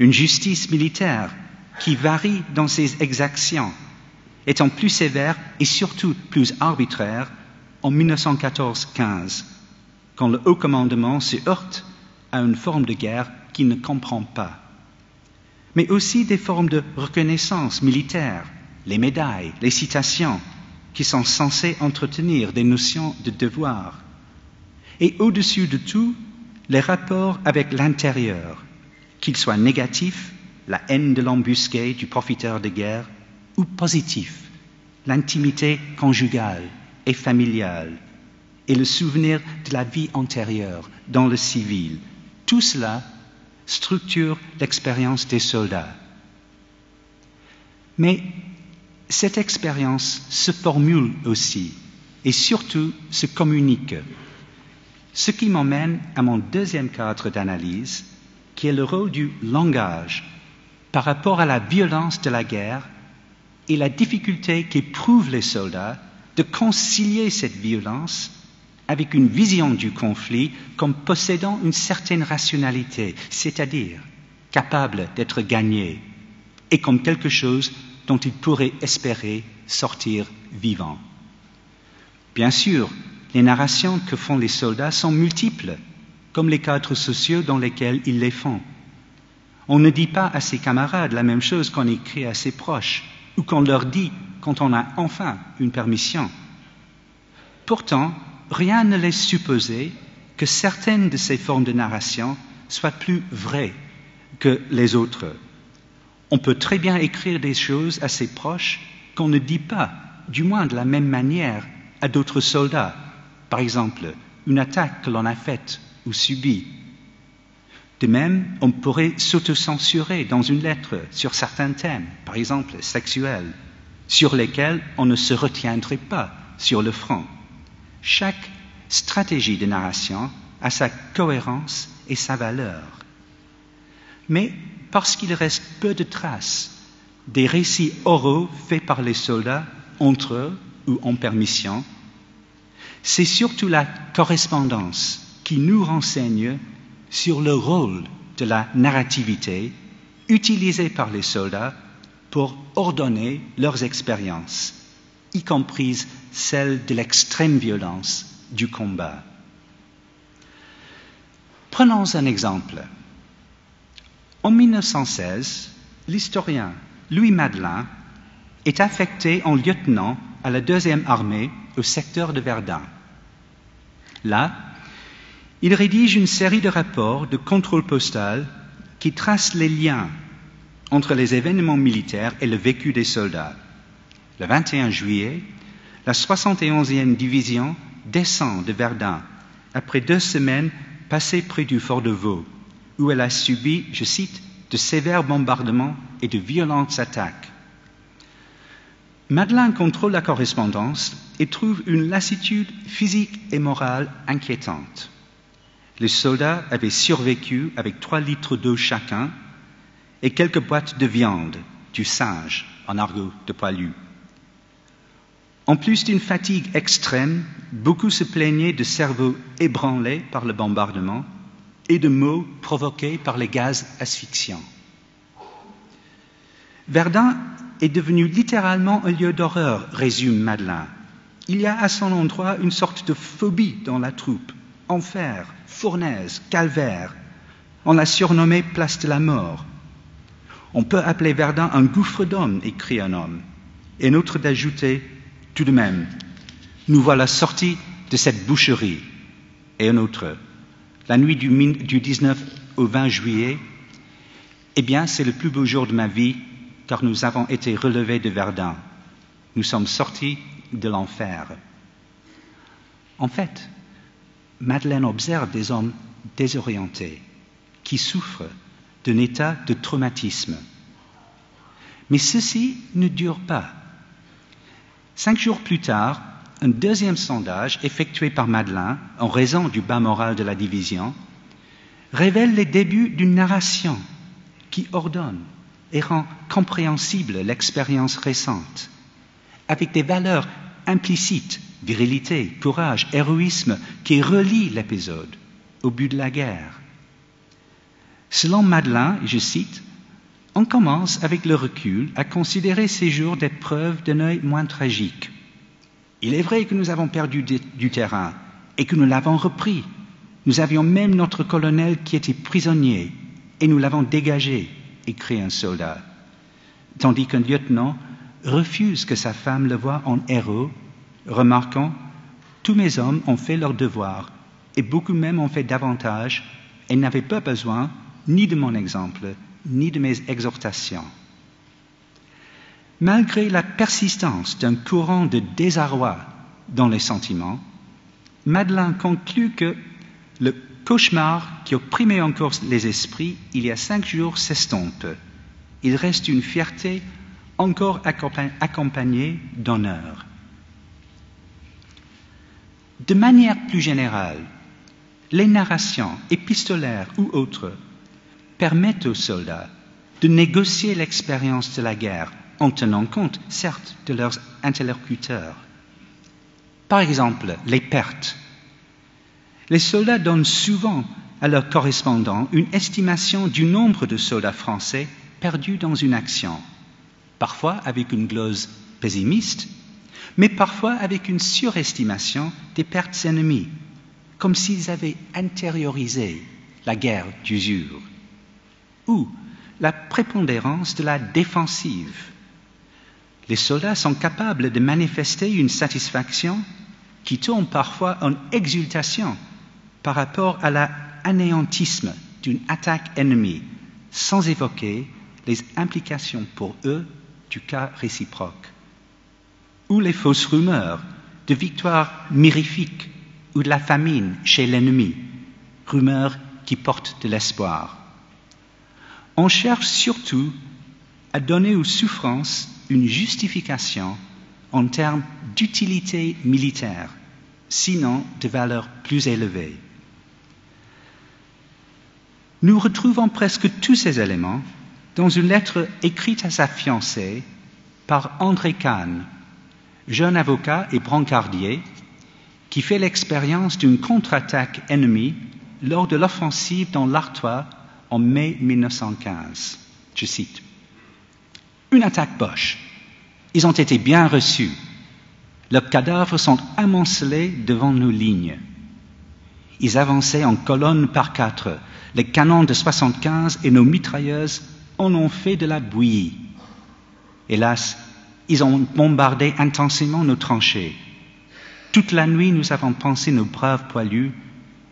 Une justice militaire qui varie dans ses exactions, étant plus sévère et surtout plus arbitraire en 1914-15, quand le haut commandement se heurte à une forme de guerre qu'il ne comprend pas. Mais aussi des formes de reconnaissance militaire, les médailles, les citations, qui sont censées entretenir des notions de devoir. Et au-dessus de tout, les rapports avec l'intérieur, qu'ils soient négatifs, la haine de l'embusqué, du profiteur de guerre, ou positifs, l'intimité conjugale et familiale, et le souvenir de la vie antérieure dans le civil. Tout cela structure l'expérience des soldats. Mais cette expérience se formule aussi, et surtout se communique. Ce qui m'emmène à mon deuxième cadre d'analyse, qui est le rôle du langage par rapport à la violence de la guerre et la difficulté qu'éprouvent les soldats de concilier cette violence avec une vision du conflit comme possédant une certaine rationalité, c'est-à-dire capable d'être gagné, et comme quelque chose dont ils pourraient espérer sortir vivants. Bien sûr, les narrations que font les soldats sont multiples, comme les cadres sociaux dans lesquels ils les font. On ne dit pas à ses camarades la même chose qu'on écrit à ses proches, ou qu'on leur dit quand on a enfin une permission. Pourtant, rien ne laisse supposer que certaines de ces formes de narration soient plus vraies que les autres. On peut très bien écrire des choses à ses proches qu'on ne dit pas, du moins de la même manière, à d'autres soldats. Par exemple, une attaque que l'on a faite ou subie. De même, on pourrait s'autocensurer dans une lettre sur certains thèmes, par exemple sexuels, sur lesquels on ne se retiendrait pas sur le front. Chaque stratégie de narration a sa cohérence et sa valeur. Mais parce qu'il reste peu de traces des récits oraux faits par les soldats entre eux ou en permission, c'est surtout la correspondance qui nous renseigne sur le rôle de la narrativité utilisée par les soldats pour ordonner leurs expériences, y compris celle de l'extrême violence du combat. Prenons un exemple. En 1916, l'historien Louis Madelin est affecté en lieutenant à la 2e armée au secteur de Verdun. Là, il rédige une série de rapports de contrôle postal qui tracent les liens entre les événements militaires et le vécu des soldats. Le 21 juillet, la 71e division descend de Verdun après 2 semaines passées près du fort de Vaux, où elle a subi, je cite, de sévères bombardements et de violentes attaques. Madelin contrôle la correspondance et trouve une lassitude physique et morale inquiétante. Les soldats avaient survécu avec 3 litres d'eau chacun et quelques boîtes de viande, du singe, en argot de poilu. En plus d'une fatigue extrême, beaucoup se plaignaient de cerveaux ébranlés par le bombardement et de maux provoqués par les gaz asphyxiants. Verdun est devenu littéralement un lieu d'horreur, résume Madelin. Il y a à son endroit une sorte de phobie dans la troupe. Enfer, fournaise, calvaire. On l'a surnommé place de la mort. On peut appeler Verdun un gouffre d'hommes, écrit un homme. Et un autre d'ajouter, tout de même, nous voilà sortis de cette boucherie. Et un autre, la nuit du 19 au 20 juillet, eh bien, c'est le plus beau jour de ma vie, car nous avons été relevés de Verdun. Nous sommes sortis de l'enfer. En fait, Madeleine observe des hommes désorientés, qui souffrent d'un état de traumatisme. Mais ceci ne dure pas. 5 jours plus tard, un deuxième sondage effectué par Madelin, en raison du bas moral de la division, révèle les débuts d'une narration qui ordonne et rend compréhensible l'expérience récente, avec des valeurs implicites, virilité, courage, héroïsme, qui relient l'épisode au but de la guerre. Selon Madelin, je cite, « On commence avec le recul à considérer ces jours d'épreuve d'un œil moins tragique. Il est vrai que nous avons perdu du terrain et que nous l'avons repris. Nous avions même notre colonel qui était prisonnier et nous l'avons dégagé, écrit un soldat, tandis qu'un lieutenant refuse que sa femme le voie en héros, remarquant « Tous mes hommes ont fait leur devoir et beaucoup même ont fait davantage et n'avaient pas besoin ni de mon exemple, ni de mes exhortations. Malgré la persistance d'un courant de désarroi dans les sentiments, Madeleine conclut que le cauchemar qui opprimait encore les esprits il y a 5 jours s'estompe. Il reste une fierté encore accompagnée d'honneur. De manière plus générale, les narrations épistolaires ou autres permettent aux soldats de négocier l'expérience de la guerre en tenant compte, certes, de leurs interlocuteurs. Par exemple, les pertes. Les soldats donnent souvent à leurs correspondants une estimation du nombre de soldats français perdus dans une action, parfois avec une glose pessimiste, mais parfois avec une surestimation des pertes ennemies, comme s'ils avaient intériorisé la guerre d'usure, ou la prépondérance de la défensive. Les soldats sont capables de manifester une satisfaction qui tourne parfois en exultation par rapport à l'anéantisme d'une attaque ennemie, sans évoquer les implications pour eux du cas réciproque. Ou les fausses rumeurs de victoires mirifiques ou de la famine chez l'ennemi, rumeurs qui portent de l'espoir. On cherche surtout à donner aux souffrances une justification en termes d'utilité militaire, sinon de valeur plus élevée. Nous retrouvons presque tous ces éléments dans une lettre écrite à sa fiancée par André Kahn, jeune avocat et brancardier, qui fait l'expérience d'une contre-attaque ennemie lors de l'offensive dans l'Artois en mai 1915. Je cite. « Une attaque Boche. Ils ont été bien reçus. Leurs cadavres sont amoncelés devant nos lignes. Ils avançaient en colonne par 4. Les canons de 75 et nos mitrailleuses en ont fait de la bouillie. Hélas, ils ont bombardé intensément nos tranchées. Toute la nuit, nous avons pansé nos braves poilus.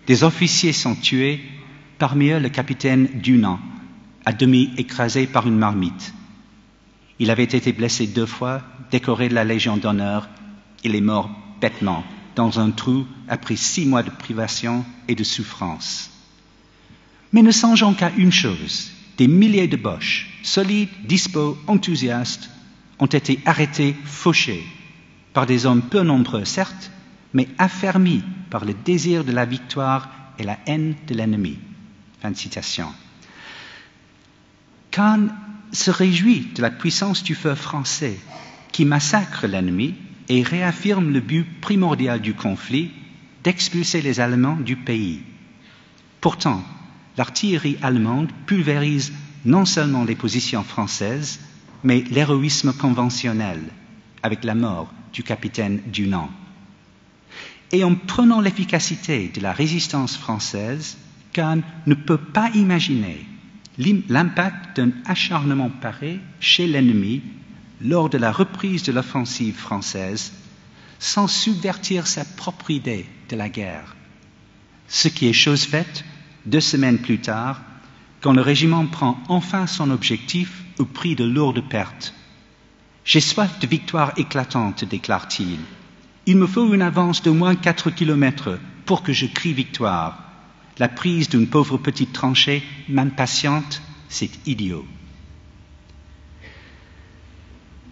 Des officiers sont tués, parmi eux le capitaine Dunant, à demi écrasé par une marmite. Il avait été blessé 2 fois, décoré de la Légion d'honneur. Il est mort bêtement, dans un trou, après 6 mois de privation et de souffrance. Mais ne songeons qu'à une chose. Des milliers de Boches, solides, dispos, enthousiastes, ont été arrêtés, fauchés, par des hommes peu nombreux, certes, mais affermis par le désir de la victoire et la haine de l'ennemi. » Fin de citation. Kahn se réjouit de la puissance du feu français qui massacre l'ennemi et réaffirme le but primordial du conflit d'expulser les Allemands du pays. Pourtant, l'artillerie allemande pulvérise non seulement les positions françaises, mais l'héroïsme conventionnel, avec la mort du capitaine Dunant. Et en prenant l'efficacité de la résistance française, Kahn ne peut pas imaginer l'impact d'un acharnement pareil chez l'ennemi lors de la reprise de l'offensive française sans subvertir sa propre idée de la guerre. Ce qui est chose faite 2 semaines plus tard, quand le régiment prend enfin son objectif au prix de lourdes pertes. « J'ai soif de victoire éclatante, déclare-t-il. Il me faut une avance d'au moins 4 kilomètres pour que je crie victoire. La prise d'une pauvre petite tranchée m'impatiente, c'est idiot. »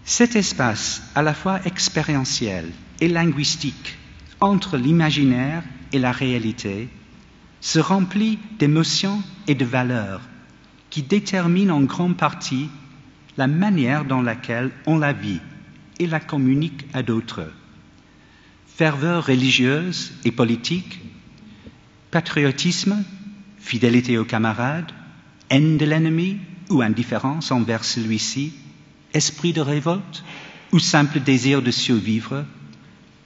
Cet espace, à la fois expérientiel et linguistique, entre l'imaginaire et la réalité, se remplit d'émotions et de valeurs qui déterminent en grande partie la manière dans laquelle on la vit et la communique à d'autres. Ferveur religieuse et politique, patriotisme, fidélité aux camarades, haine de l'ennemi ou indifférence envers celui-ci, esprit de révolte ou simple désir de survivre,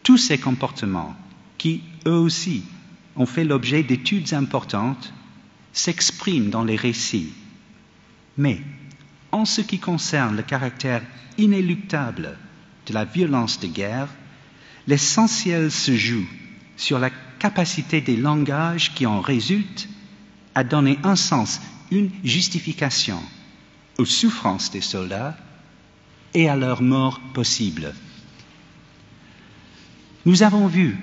tous ces comportements qui, eux aussi, ont fait l'objet d'études importantes, s'expriment dans les récits. Mais, en ce qui concerne le caractère inéluctable de la violence de guerre, l'essentiel se joue sur la capacité des langages qui en résultent à donner un sens, une justification aux souffrances des soldats et à leur mort possible. Nous avons vu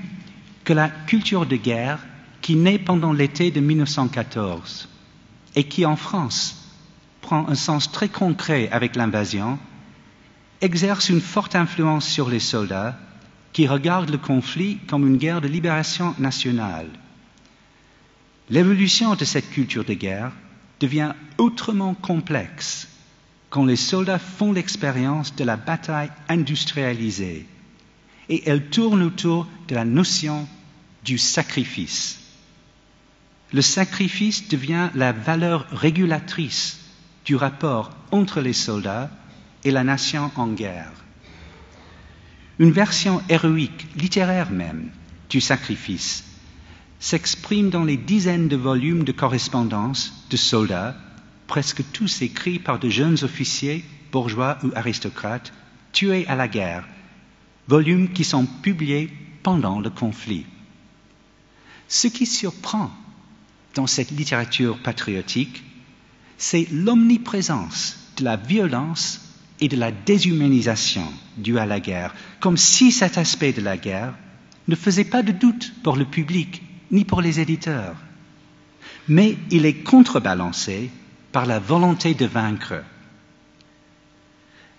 que la culture de guerre qui naît pendant l'été de 1914 et qui en France prend un sens très concret avec l'invasion, exerce une forte influence sur les soldats qui regardent le conflit comme une guerre de libération nationale. L'évolution de cette culture de guerre devient autrement complexe quand les soldats font l'expérience de la bataille industrialisée et elle tourne autour de la notion du sacrifice. Le sacrifice devient la valeur régulatrice du rapport entre les soldats et la nation en guerre. Une version héroïque, littéraire même, du sacrifice s'exprime dans les dizaines de volumes de correspondances de soldats, presque tous écrits par de jeunes officiers, bourgeois ou aristocrates, tués à la guerre, volumes qui sont publiés pendant le conflit. Ce qui surprend dans cette littérature patriotique, c'est l'omniprésence de la violence et de la déshumanisation due à la guerre, comme si cet aspect de la guerre ne faisait pas de doute pour le public ni pour les éditeurs. Mais il est contrebalancé par la volonté de vaincre.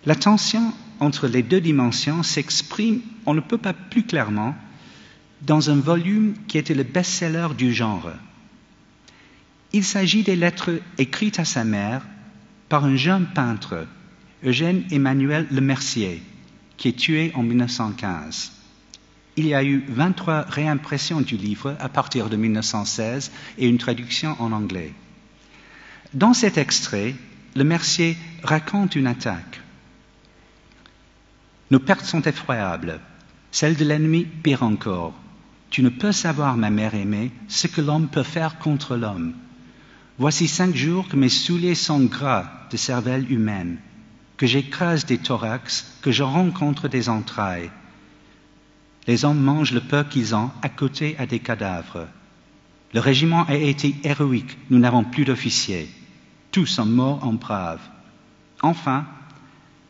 La tension entre les deux dimensions s'exprime, on ne peut pas plus clairement, dans un volume qui était le best-seller du genre. Il s'agit des lettres écrites à sa mère par un jeune peintre, Eugène Emmanuel Lemercier, qui est tué en 1915. Il y a eu 23 réimpressions du livre à partir de 1916 et une traduction en anglais. Dans cet extrait, Lemercier raconte une attaque. Nos pertes sont effroyables, celles de l'ennemi pire encore. Tu ne peux savoir, ma mère aimée, ce que l'homme peut faire contre l'homme. Voici 5 jours que mes souliers sont gras de cervelle humaine, que j'écrase des thorax, que je rencontre des entrailles. Les hommes mangent le peu qu'ils ont à côté à des cadavres. Le régiment a été héroïque, nous n'avons plus d'officiers. Tous sont morts en braves. Enfin,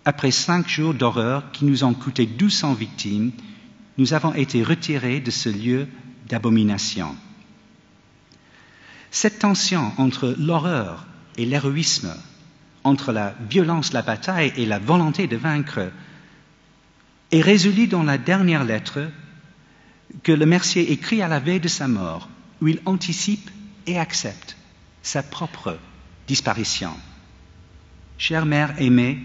après 5 jours d'horreur qui nous ont coûté 1200 victimes, nous avons été retirés de ce lieu d'abomination. Cette tension entre l'horreur et l'héroïsme, entre la violence de la bataille et la volonté de vaincre, est résolue dans la dernière lettre que Lemercier écrit à la veille de sa mort, où il anticipe et accepte sa propre disparition. Chère mère aimée,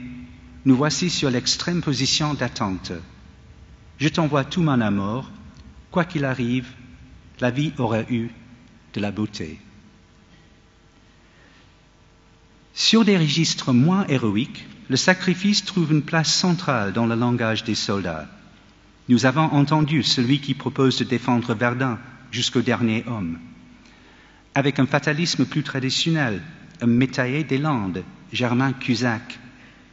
nous voici sur l'extrême position d'attente. Je t'envoie tout mon amour. Quoi qu'il arrive, la vie aura eu de la beauté. Sur des registres moins héroïques, le sacrifice trouve une place centrale dans le langage des soldats. Nous avons entendu celui qui propose de défendre Verdun jusqu'au dernier homme. Avec un fatalisme plus traditionnel, un métayer des Landes, Germain Cusack,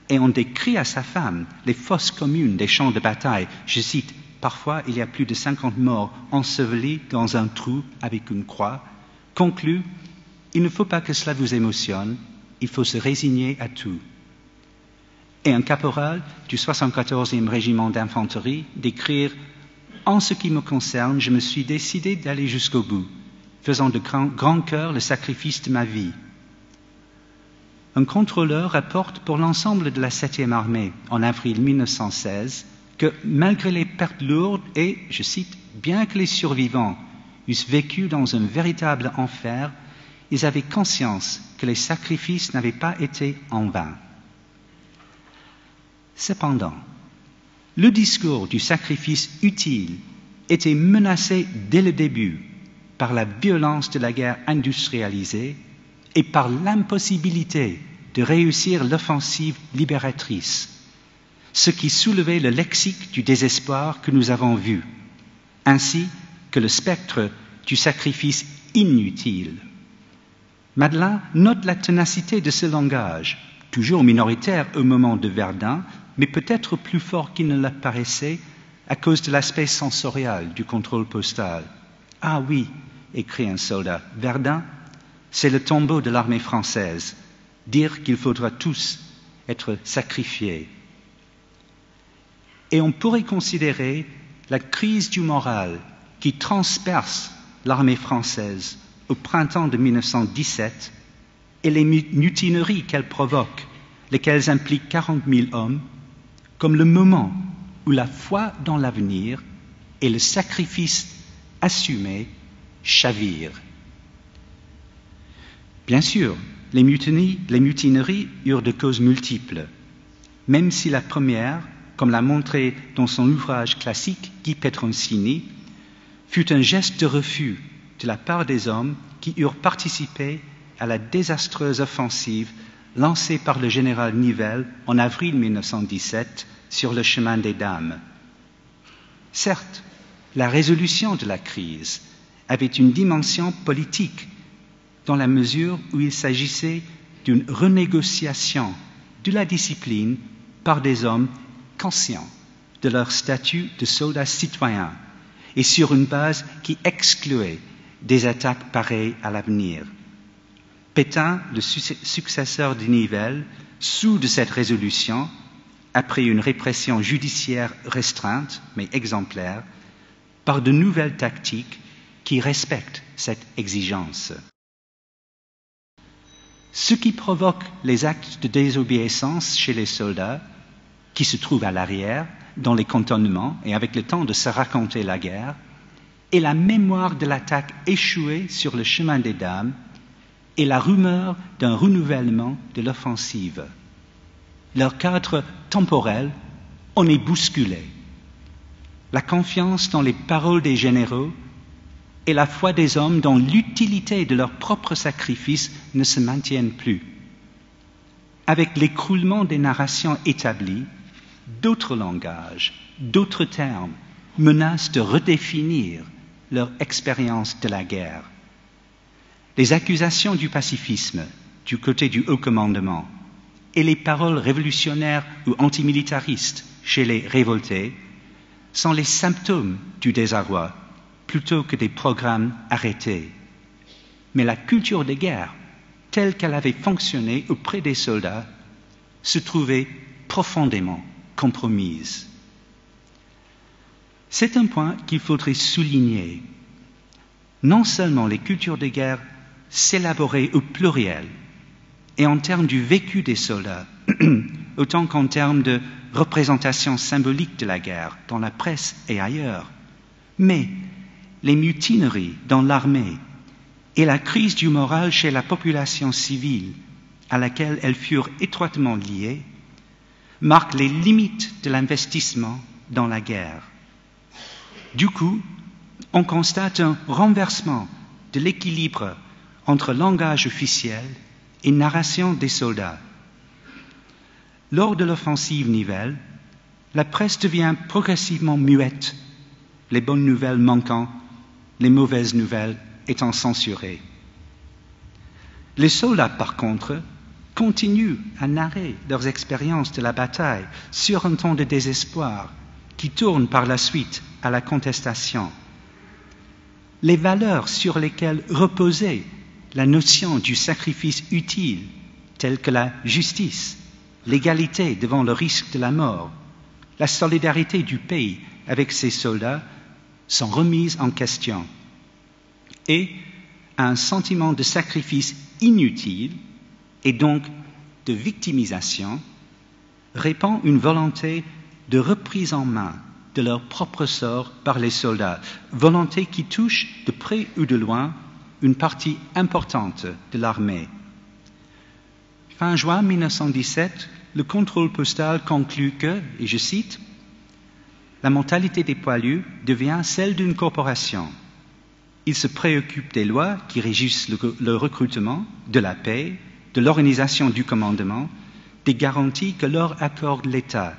et on décrit à sa femme les fosses communes des champs de bataille. Je cite, « Parfois, il y a plus de 50 morts ensevelis dans un trou avec une croix. » Conclut, « Il ne faut pas que cela vous émotionne, il faut se résigner à tout. » Et un caporal du 74e régiment d'infanterie d'écrire « En ce qui me concerne, je me suis décidé d'aller jusqu'au bout, faisant de grand cœur le sacrifice de ma vie. » Un contrôleur rapporte pour l'ensemble de la 7e armée en avril 1916 que malgré les pertes lourdes et, je cite, « bien que les survivants eussent vécu dans un véritable enfer, ils avaient conscience que les sacrifices n'avaient pas été en vain. » Cependant, le discours du sacrifice utile était menacé dès le début par la violence de la guerre industrialisée et par l'impossibilité de réussir l'offensive libératrice, ce qui soulevait le lexique du désespoir que nous avons vu, ainsi que le spectre du sacrifice inutile. Madelin note la ténacité de ce langage, toujours minoritaire au moment de Verdun, mais peut-être plus fort qu'il ne le paraissait à cause de l'aspect sensorial du contrôle postal. Ah oui, écrit un soldat, Verdun, c'est le tombeau de l'armée française. Dire qu'il faudra tous être sacrifiés. Et on pourrait considérer la crise du moral qui transperce l'armée française au printemps de 1917 et les mutineries qu'elle provoque, lesquelles impliquent 40 000 hommes, comme le moment où la foi dans l'avenir et le sacrifice assumé chavirent. Bien sûr, les mutineries eurent de causes multiples, même si la première, comme l'a montré dans son ouvrage classique Guy Petroncini, fut un geste de refus de la part des hommes qui eurent participé à la désastreuse offensive lancée par le général Nivelle en avril 1917 sur le chemin des Dames. Certes, la résolution de la crise avait une dimension politique dans la mesure où il s'agissait d'une renégociation de la discipline par des hommes conscients de leur statut de soldats citoyens et sur une base qui excluait des attaques pareilles à l'avenir. Pétain, le successeur de Nivelle, soûl de cette résolution, après une répression judiciaire restreinte mais exemplaire, par de nouvelles tactiques qui respectent cette exigence. Ce qui provoque les actes de désobéissance chez les soldats, qui se trouvent à l'arrière, dans les cantonnements et avec le temps de se raconter la guerre, est la mémoire de l'attaque échouée sur le chemin des Dames et la rumeur d'un renouvellement de l'offensive. Leur cadre temporel en est bousculé. La confiance dans les paroles des généraux et la foi des hommes dans l'utilité de leur propre sacrifice ne se maintiennent plus. Avec l'écroulement des narrations établies, d'autres langages, d'autres termes menacent de redéfinir leur expérience de la guerre. Les accusations du pacifisme du côté du haut commandement et les paroles révolutionnaires ou antimilitaristes chez les révoltés sont les symptômes du désarroi plutôt que des programmes arrêtés. Mais la culture de guerre, telle qu'elle avait fonctionné auprès des soldats, se trouvait profondément compromise. C'est un point qu'il faudrait souligner. Non seulement les cultures de guerre s'élaboraient au pluriel et en termes du vécu des soldats, autant qu'en termes de représentation symbolique de la guerre dans la presse et ailleurs, mais les mutineries dans l'armée et la crise du moral chez la population civile à laquelle elles furent étroitement liées marquent les limites de l'investissement dans la guerre. Du coup, on constate un renversement de l'équilibre entre langage officiel et narration des soldats. Lors de l'offensive Nivelle, la presse devient progressivement muette, les bonnes nouvelles manquant, les mauvaises nouvelles étant censurées. Les soldats, par contre, continuent à narrer leurs expériences de la bataille sur un ton de désespoir qui tourne par la suite à la contestation. Les valeurs sur lesquelles reposait la notion du sacrifice utile, telles que la justice, l'égalité devant le risque de la mort, la solidarité du pays avec ses soldats, sont remises en question. Et à un sentiment de sacrifice inutile et donc de victimisation répond une volonté de reprise en main de leur propre sort par les soldats, volonté qui touche de près ou de loin une partie importante de l'armée. Fin juin 1917, le contrôle postal conclut que, et je cite, « La mentalité des poilus devient celle d'une corporation. Ils se préoccupent des lois qui régissent le recrutement, de la paix, de l'organisation du commandement, des garanties que leur accorde l'État.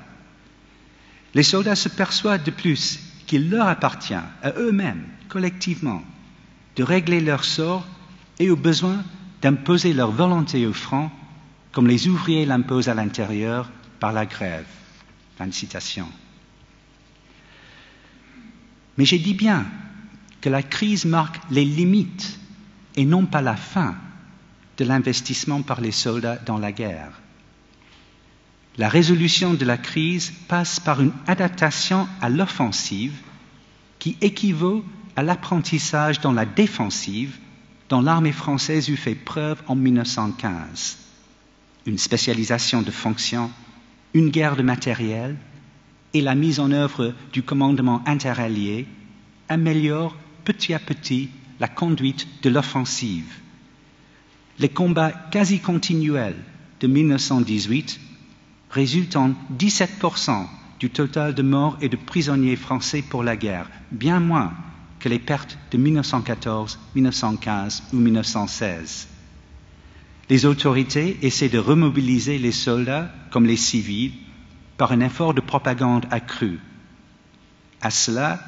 Les soldats se persuadent de plus qu'il leur appartient à eux-mêmes, collectivement, de régler leur sort et au besoin d'imposer leur volonté au front, comme les ouvriers l'imposent à l'intérieur par la grève. » Fin de citation. Mais j'ai dit bien que la crise marque les limites et non pas la fin de l'investissement par les soldats dans la guerre. La résolution de la crise passe par une adaptation à l'offensive qui équivaut à l'apprentissage dans la défensive dont l'armée française eut fait preuve en 1915. Une spécialisation de fonctions, une guerre de matériel et la mise en œuvre du commandement interallié améliorent petit à petit la conduite de l'offensive. Les combats quasi continuels de 1918 résultent en 17% du total de morts et de prisonniers français pour la guerre, bien moins que les pertes de 1914, 1915 ou 1916. Les autorités essaient de remobiliser les soldats comme les civils par un effort de propagande accru. À cela,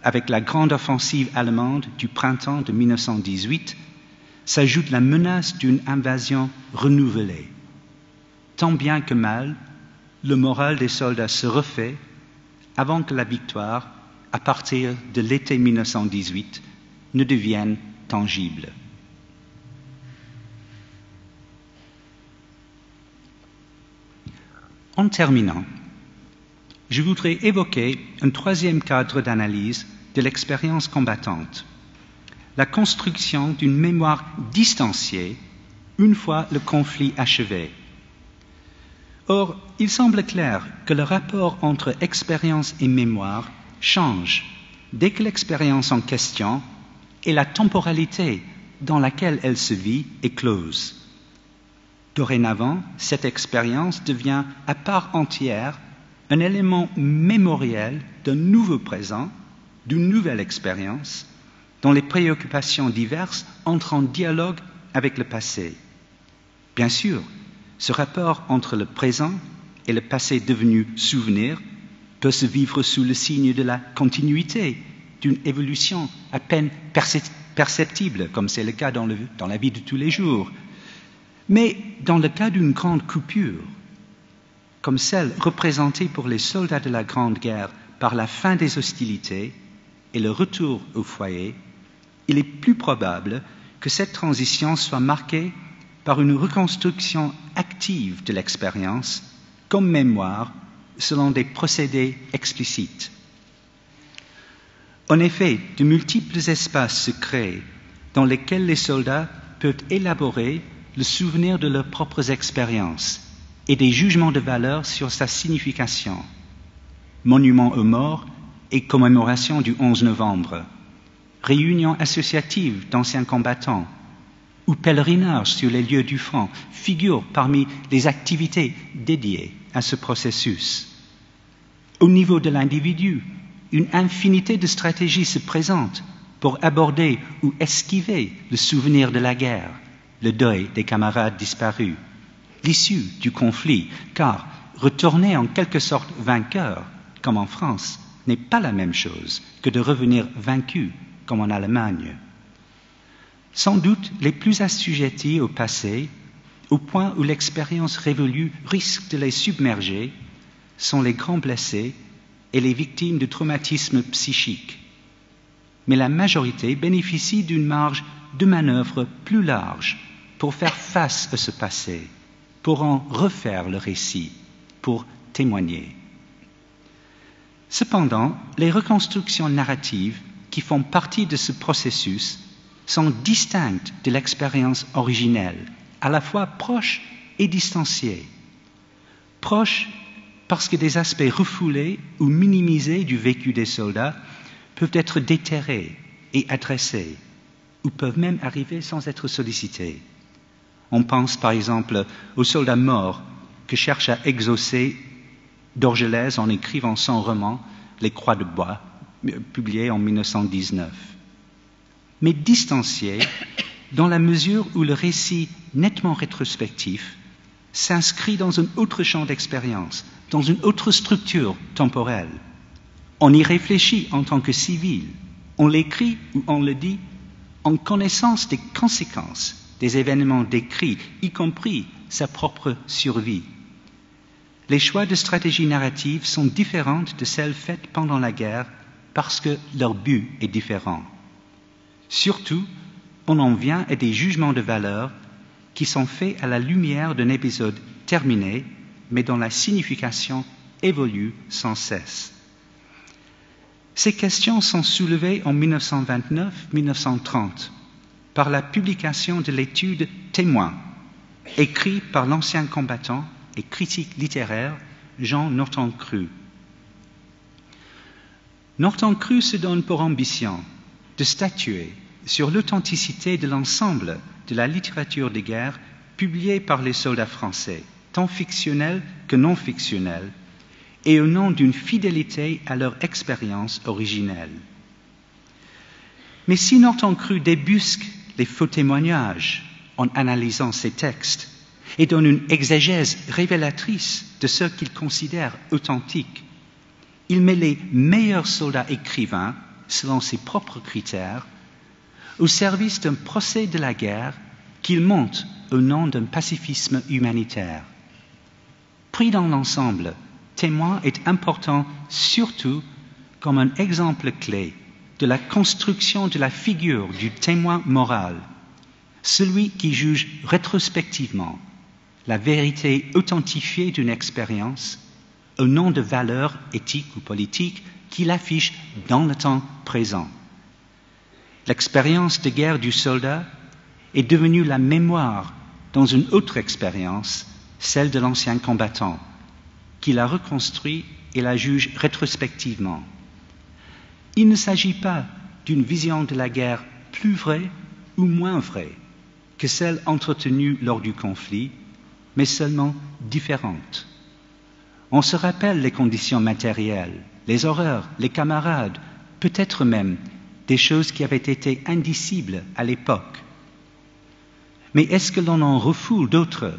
avec la grande offensive allemande du printemps de 1918, s'ajoute la menace d'une invasion renouvelée. Tant bien que mal, le moral des soldats se refait avant que la victoire, à partir de l'été 1918, ne devienne tangible. En terminant, je voudrais évoquer un troisième cadre d'analyse de l'expérience combattante, la construction d'une mémoire distanciée une fois le conflit achevé. Or, il semble clair que le rapport entre expérience et mémoire change dès que l'expérience en question et la temporalité dans laquelle elle se vit est close. Dorénavant, cette expérience devient à part entière un élément mémoriel d'un nouveau présent, d'une nouvelle expérience, dont les préoccupations diverses entrent en dialogue avec le passé. Bien sûr, ce rapport entre le présent et le passé devenu souvenir peut se vivre sous le signe de la continuité, d'une évolution à peine perceptible, comme c'est le cas dans la vie de tous les jours. Mais dans le cas d'une grande coupure, comme celle représentée pour les soldats de la Grande Guerre par la fin des hostilités et le retour au foyer, il est plus probable que cette transition soit marquée par une reconstruction active de l'expérience comme mémoire selon des procédés explicites. En effet, de multiples espaces se créent dans lesquels les soldats peuvent élaborer le souvenir de leurs propres expériences et des jugements de valeur sur sa signification. Monuments aux morts et commémoration du 11 novembre, réunions associatives d'anciens combattants ou pèlerinage sur les lieux du front figurent parmi les activités dédiées à ce processus. Au niveau de l'individu, une infinité de stratégies se présentent pour aborder ou esquiver le souvenir de la guerre, le deuil des camarades disparus, l'issue du conflit, car retourner en quelque sorte vainqueur, comme en France, n'est pas la même chose que de revenir vaincu, comme en Allemagne. Sans doute les plus assujettis au passé, au point où l'expérience révolue risque de les submerger, sont les grands blessés et les victimes de traumatismes psychiques. Mais la majorité bénéficie d'une marge de manœuvre plus large pour faire face à ce passé, pour en refaire le récit, pour témoigner. Cependant, les reconstructions narratives qui font partie de ce processus sont distinctes de l'expérience originelle, à la fois proches et distanciées. Proches parce que des aspects refoulés ou minimisés du vécu des soldats peuvent être déterrés et adressés, ou peuvent même arriver sans être sollicités. On pense par exemple aux soldats morts que cherche à exaucer Dorgelès en écrivant son roman « Les Croix de bois », publié en 1919. Mais distancié dans la mesure où le récit nettement rétrospectif s'inscrit dans un autre champ d'expérience, dans une autre structure temporelle. On y réfléchit en tant que civil, on l'écrit ou on le dit en connaissance des conséquences des événements décrits, y compris sa propre survie. Les choix de stratégie narrative sont différents de celles faites pendant la guerre parce que leur but est différent. Surtout, on en vient à des jugements de valeur qui sont faits à la lumière d'un épisode terminé, mais dont la signification évolue sans cesse. Ces questions sont soulevées en 1929-1930 par la publication de l'étude Témoin, écrite par l'ancien combattant et critique littéraire Jean Norton-Creux. Norton-Creux se donne pour ambition de statuer sur l'authenticité de l'ensemble de la littérature de guerre publiée par les soldats français, tant fictionnelle que non fictionnelle, et au nom d'une fidélité à leur expérience originelle. Mais si Norton-Creux débusque les faux témoignages en analysant ces textes et donne une exégèse révélatrice de ce qu'il considère authentique, il met les meilleurs soldats écrivains, selon ses propres critères, au service d'un procès de la guerre qu'il monte au nom d'un pacifisme humanitaire. Pris dans l'ensemble, Témoin est important surtout comme un exemple clé de la construction de la figure du témoin moral, celui qui juge rétrospectivement la vérité authentifiée d'une expérience au nom de valeurs éthiques ou politiques qu'il affiche dans le temps présent. L'expérience de guerre du soldat est devenue la mémoire dans une autre expérience, celle de l'ancien combattant, qui la reconstruit et la juge rétrospectivement. Il ne s'agit pas d'une vision de la guerre plus vraie ou moins vraie que celle entretenue lors du conflit, mais seulement différente. On se rappelle les conditions matérielles, les horreurs, les camarades, peut-être même des choses qui avaient été indicibles à l'époque. Mais est-ce que l'on en refoule d'autres,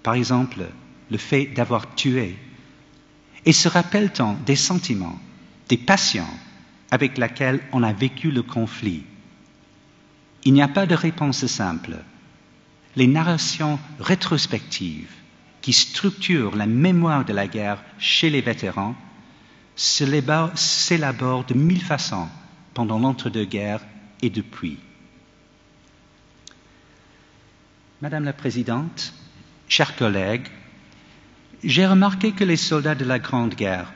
par exemple le fait d'avoir tué? Et se rappelle-t-on des sentiments, des passions avec lesquels on a vécu le conflit? Il n'y a pas de réponse simple. Les narrations rétrospectives qui structurent la mémoire de la guerre chez les vétérans s'élaborent de mille façons pendant l'entre-deux-guerres et depuis. Madame la Présidente, chers collègues, j'ai remarqué que les soldats de la Grande Guerre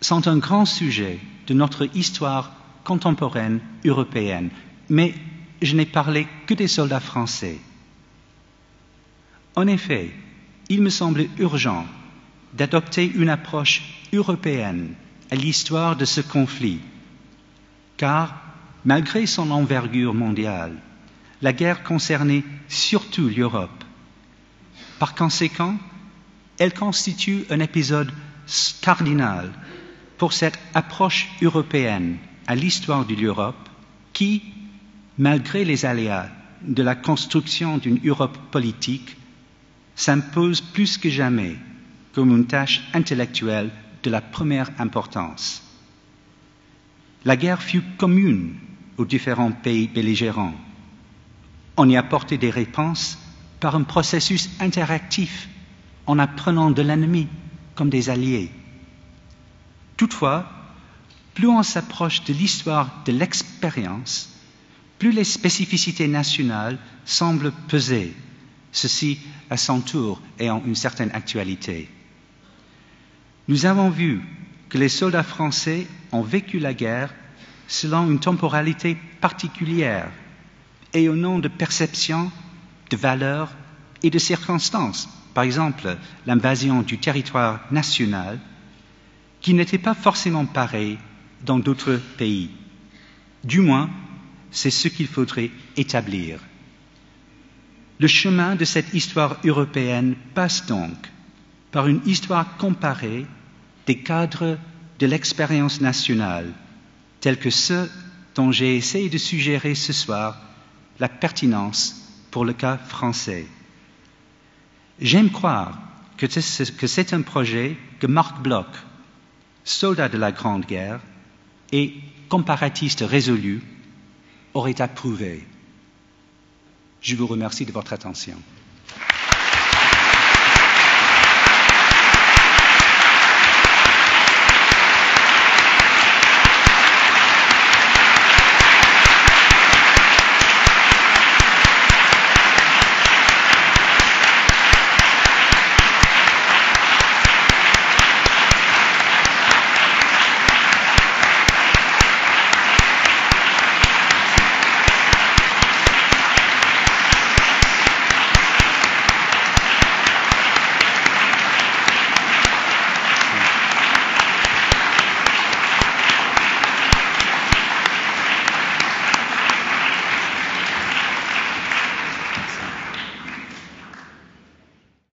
sont un grand sujet de notre histoire contemporaine européenne, mais je n'ai parlé que des soldats français. En effet, il me semble urgent d'adopter une approche européenne à l'histoire de ce conflit, car, malgré son envergure mondiale, la guerre concernait surtout l'Europe. Par conséquent, elle constitue un épisode cardinal pour cette approche européenne à l'histoire de l'Europe qui, malgré les aléas de la construction d'une Europe politique, s'impose plus que jamais comme une tâche intellectuelle de la première importance. La guerre fut commune aux différents pays belligérants. On y apportait des réponses par un processus interactif en apprenant de l'ennemi comme des alliés. Toutefois, plus on s'approche de l'histoire de l'expérience, plus les spécificités nationales semblent peser, ceci à son tour ayant une certaine actualité. Nous avons vu que les soldats français ont vécu la guerre selon une temporalité particulière et au nom de perceptions, de valeurs et de circonstances. Par exemple, l'invasion du territoire national, qui n'était pas forcément pareil dans d'autres pays. Du moins, c'est ce qu'il faudrait établir. Le chemin de cette histoire européenne passe donc par une histoire comparée des cadres de l'expérience nationale, tels que ceux dont j'ai essayé de suggérer ce soir la pertinence pour le cas français. J'aime croire que c'est un projet que Marc Bloch, soldat de la Grande Guerre et comparatiste résolu, aurait approuvé. Je vous remercie de votre attention.